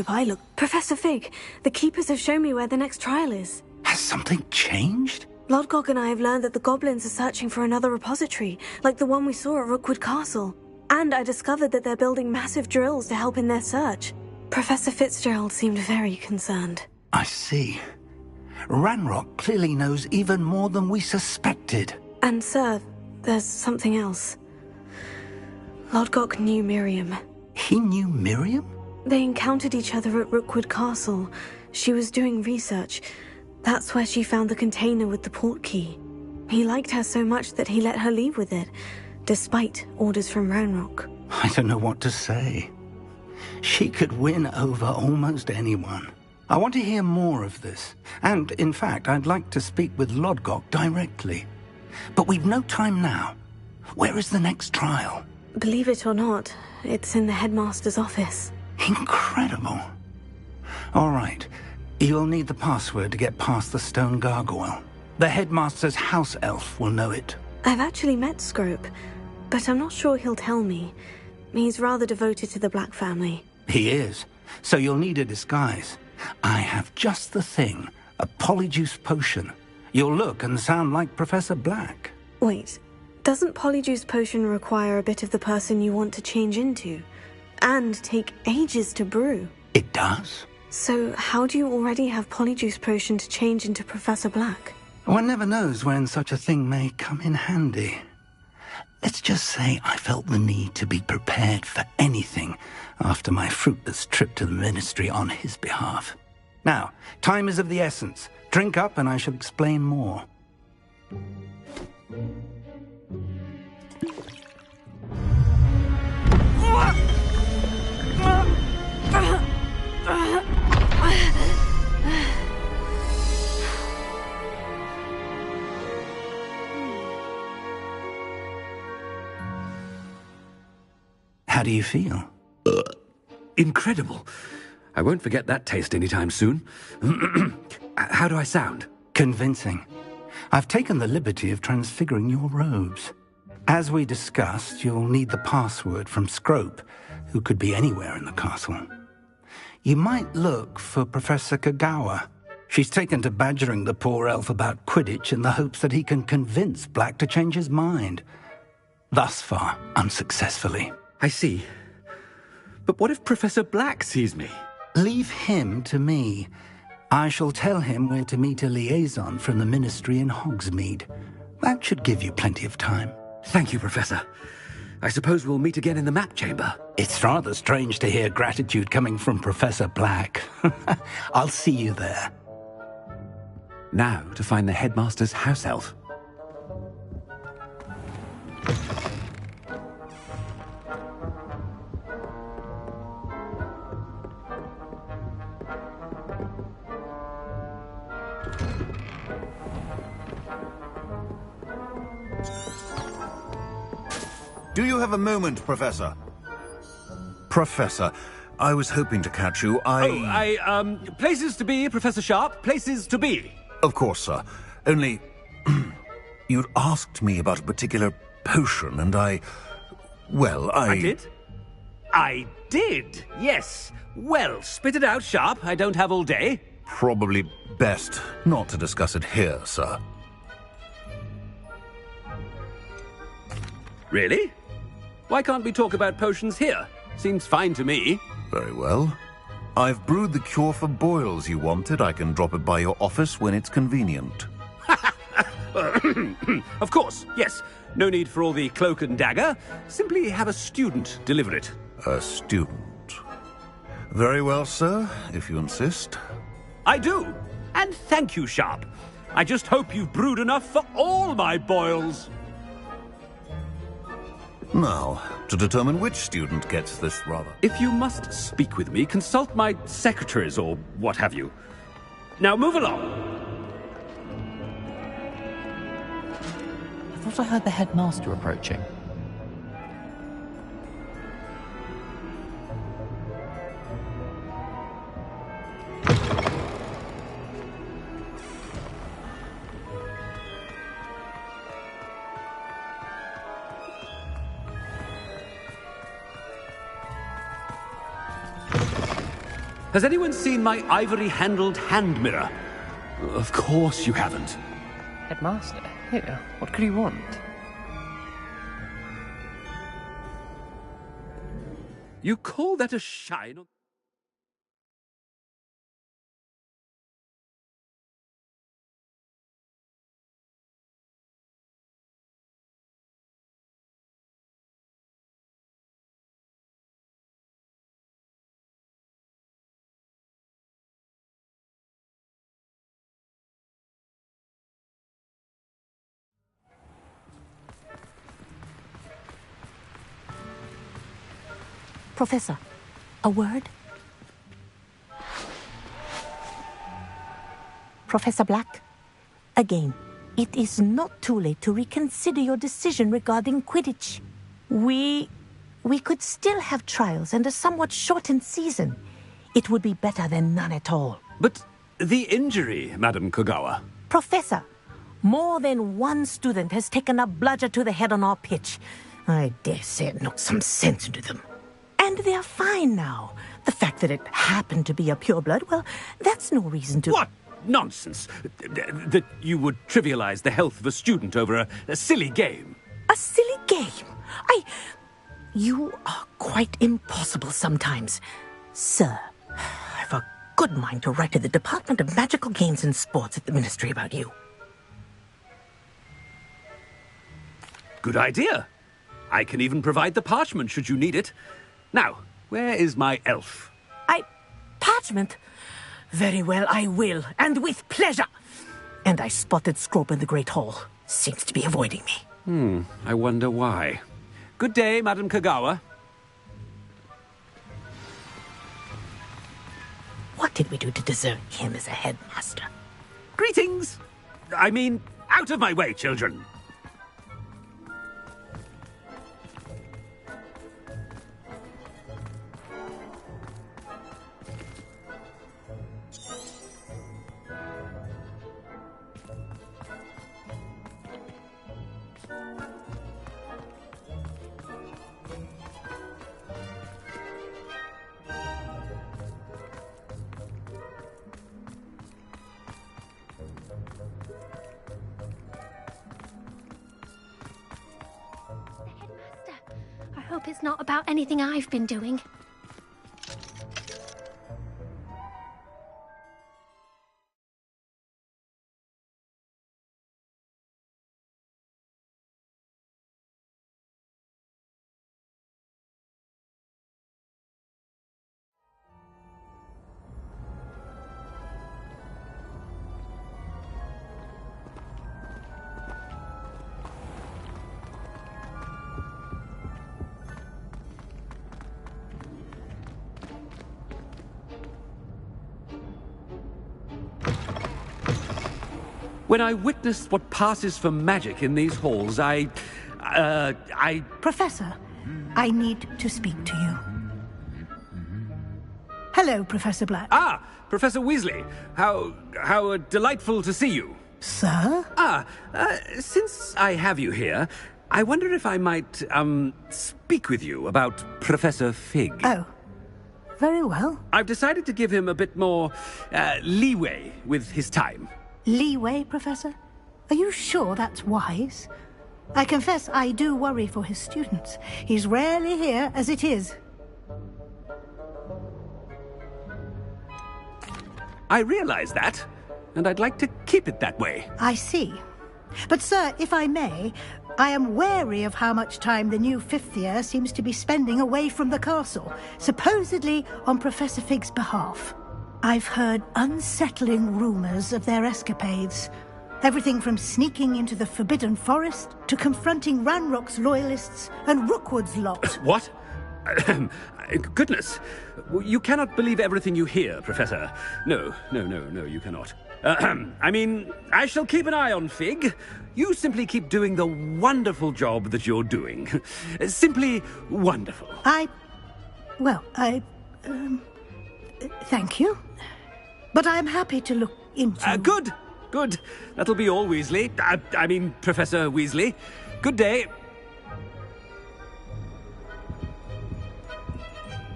hope I look. Professor Fig, the Keepers have shown me where the next trial is. Has something changed? Lodgok and I have learned that the goblins are searching for another repository, like the one we saw at Rookwood Castle. And I discovered that they're building massive drills to help in their search. Professor Fitzgerald seemed very concerned. I see. Ranrock clearly knows even more than we suspected. And, sir, there's something else. Lodgok knew Miriam. He knew Miriam? They encountered each other at Rookwood Castle. She was doing research. That's where she found the container with the port key. He liked her so much that he let her leave with it, despite orders from Ranrock. I don't know what to say. She could win over almost anyone. I want to hear more of this. And, in fact, I'd like to speak with Lodgok directly. But we've no time now. Where is the next trial? Believe it or not, it's in the headmaster's office. Incredible. All right. You'll need the password to get past the stone gargoyle. The headmaster's house elf will know it. I've actually met Scrope, but I'm not sure he'll tell me. He's rather devoted to the Black family. He is. So you'll need a disguise. I have just the thing. A polyjuice potion. You'll look and sound like Professor Black. Wait, doesn't polyjuice potion require a bit of the person you want to change into? And take ages to brew? It does. So how do you already have polyjuice potion to change into Professor Black? One never knows when such a thing may come in handy. Let's just say I felt the need to be prepared for anything after my fruitless trip to the ministry on his behalf. Now, time is of the essence. Drink up and I shall explain more. How do you feel? Incredible. I won't forget that taste anytime soon. How do I sound? Convincing. I've taken the liberty of transfiguring your robes. As we discussed, you'll need the password from Scrope, who could be anywhere in the castle. You might look for Professor Kagawa. She's taken to badgering the poor elf about Quidditch in the hopes that he can convince Black to change his mind. Thus far, unsuccessfully. I see. But what if Professor Black sees me? Leave him to me. I shall tell him where to meet a liaison from the ministry in Hogsmeade. That should give you plenty of time. Thank you, Professor. I suppose we'll meet again in the map chamber. It's rather strange to hear gratitude coming from Professor Black. I'll see you there. Now to find the headmaster's house elf. Do you have a moment, Professor? Professor, I was hoping to catch you. Places to be, Professor Sharp. Places to be. Of course, sir. Only, you'd asked me about a particular potion, and I did? I did, yes. Well, spit it out, Sharp. I don't have all day. Probably best not to discuss it here, sir. Really? Why can't we talk about potions here? Seems fine to me. Very well. I've brewed the cure for boils you wanted. I can drop it by your office when it's convenient. Of course, yes. No need for all the cloak and dagger. Simply have a student deliver it. A student? Very well, sir, if you insist. I do. And thank you, Sharp. I just hope you've brewed enough for all my boils. Now, to determine which student gets this rather... If you must speak with me, consult my secretaries or what have you. Now move along. I thought I heard the headmaster approaching. Has anyone seen my ivory-handled hand mirror? Of course you haven't. Headmaster, here, what could you want? You call that a shine on... Professor, a word? Professor Black, again, it is not too late to reconsider your decision regarding Quidditch. We could still have trials and a somewhat shortened season. It would be better than none at all. But the injury, Madam Kogawa. Professor, more than one student has taken a bludger to the head on our pitch. I dare say it knocked some sense into them. And they're fine now. The fact that it happened to be a pureblood, well, that's no reason to... What nonsense! That you would trivialize the health of a student over a silly game. A silly game? You are quite impossible sometimes. Sir, I've a good mind to write to the Department of Magical Games and Sports at the Ministry about you. Good idea. I can even provide the parchment should you need it. Now, where is my elf? Parchment? Very well, I will, and with pleasure. And I spotted Scrope in the Great Hall. Seems to be avoiding me. I wonder why. Good day, Madam Kogawa. What did we do to deserve him as a headmaster? Greetings! I mean, out of my way, children! I hope it's not about anything I've been doing. When I witnessed what passes for magic in these halls, I... Professor, I need to speak to you. Hello, Professor Black. Ah, Professor Weasley. How delightful to see you. Sir? Since I have you here, I wonder if I might, speak with you about Professor Fig. Oh, very well. I've decided to give him a bit more, leeway with his time. Leeway, Professor? Are you sure that's wise? I confess I do worry for his students. He's rarely here as it is. I realize that, and I'd like to keep it that way. I see. But, sir, if I may, I am wary of how much time the new fifth year seems to be spending away from the castle, supposedly on Professor Fig's behalf. I've heard unsettling rumors of their escapades. Everything from sneaking into the Forbidden Forest to confronting Ranrock's loyalists and Rookwood's lot. What? Goodness. You cannot believe everything you hear, Professor. No, you cannot. I mean, I shall keep an eye on Fig. You simply keep doing the wonderful job that you're doing. Simply wonderful. Thank you. But I'm happy to look into... Good. That'll be all, Weasley. I mean, Professor Weasley. Good day.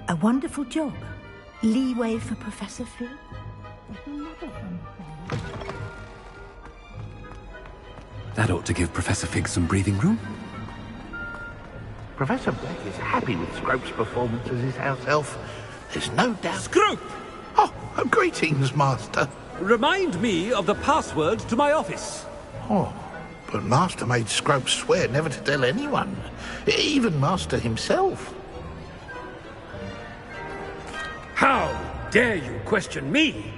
A wonderful job. leeway for Professor Fig? That ought to give Professor Fig some breathing room. Professor Black is happy with Scrope's performance as his house elf. There's no doubt... Scrope! Oh, greetings, Master. Remind me of the password to my office. Oh, but Master made Scrope swear never to tell anyone. Even Master himself. How dare you question me?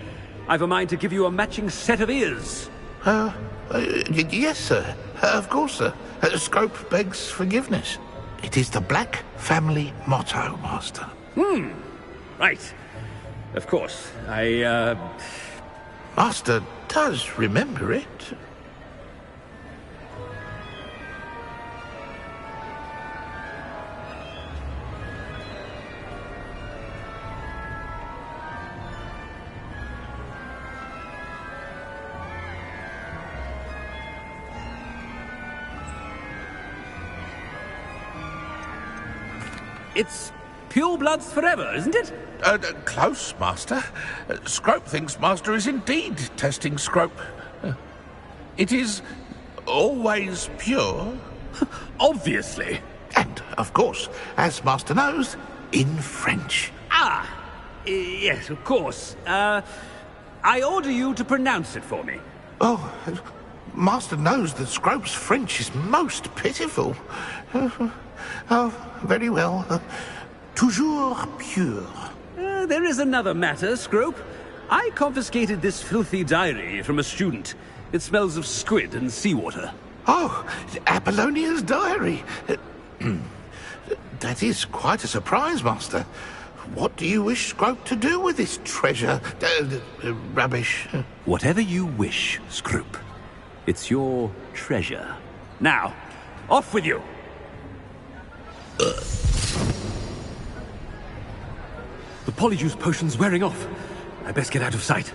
I've a mind to give you a matching set of ears. Yes, sir. Of course, sir. Scrope begs forgiveness. It is the Black family motto, Master. Right. Of course. Master does remember it. It's pure bloods forever, isn't it? Close, Master. Scrope thinks Master is indeed testing Scrope. It is always pure. Obviously. And, of course, as Master knows, in French. Yes, of course. I order you to pronounce it for me. Oh, Master knows that Scrope's French is most pitiful. Oh, very well. Toujours pure. There is another matter, Scrope. I confiscated this filthy diary from a student. It smells of squid and seawater. Oh, Apollonia's diary. That is quite a surprise, Master. What do you wish Scrope to do with this treasure? Rubbish. Whatever you wish, Scrope. It's your treasure. Now, off with you! The polyjuice potion's wearing off. I best get out of sight.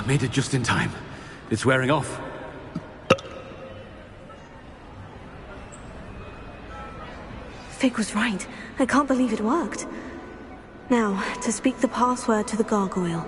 Made it just in time. It's wearing off. Fig was right. I can't believe it worked. Now, to speak the password to the gargoyle.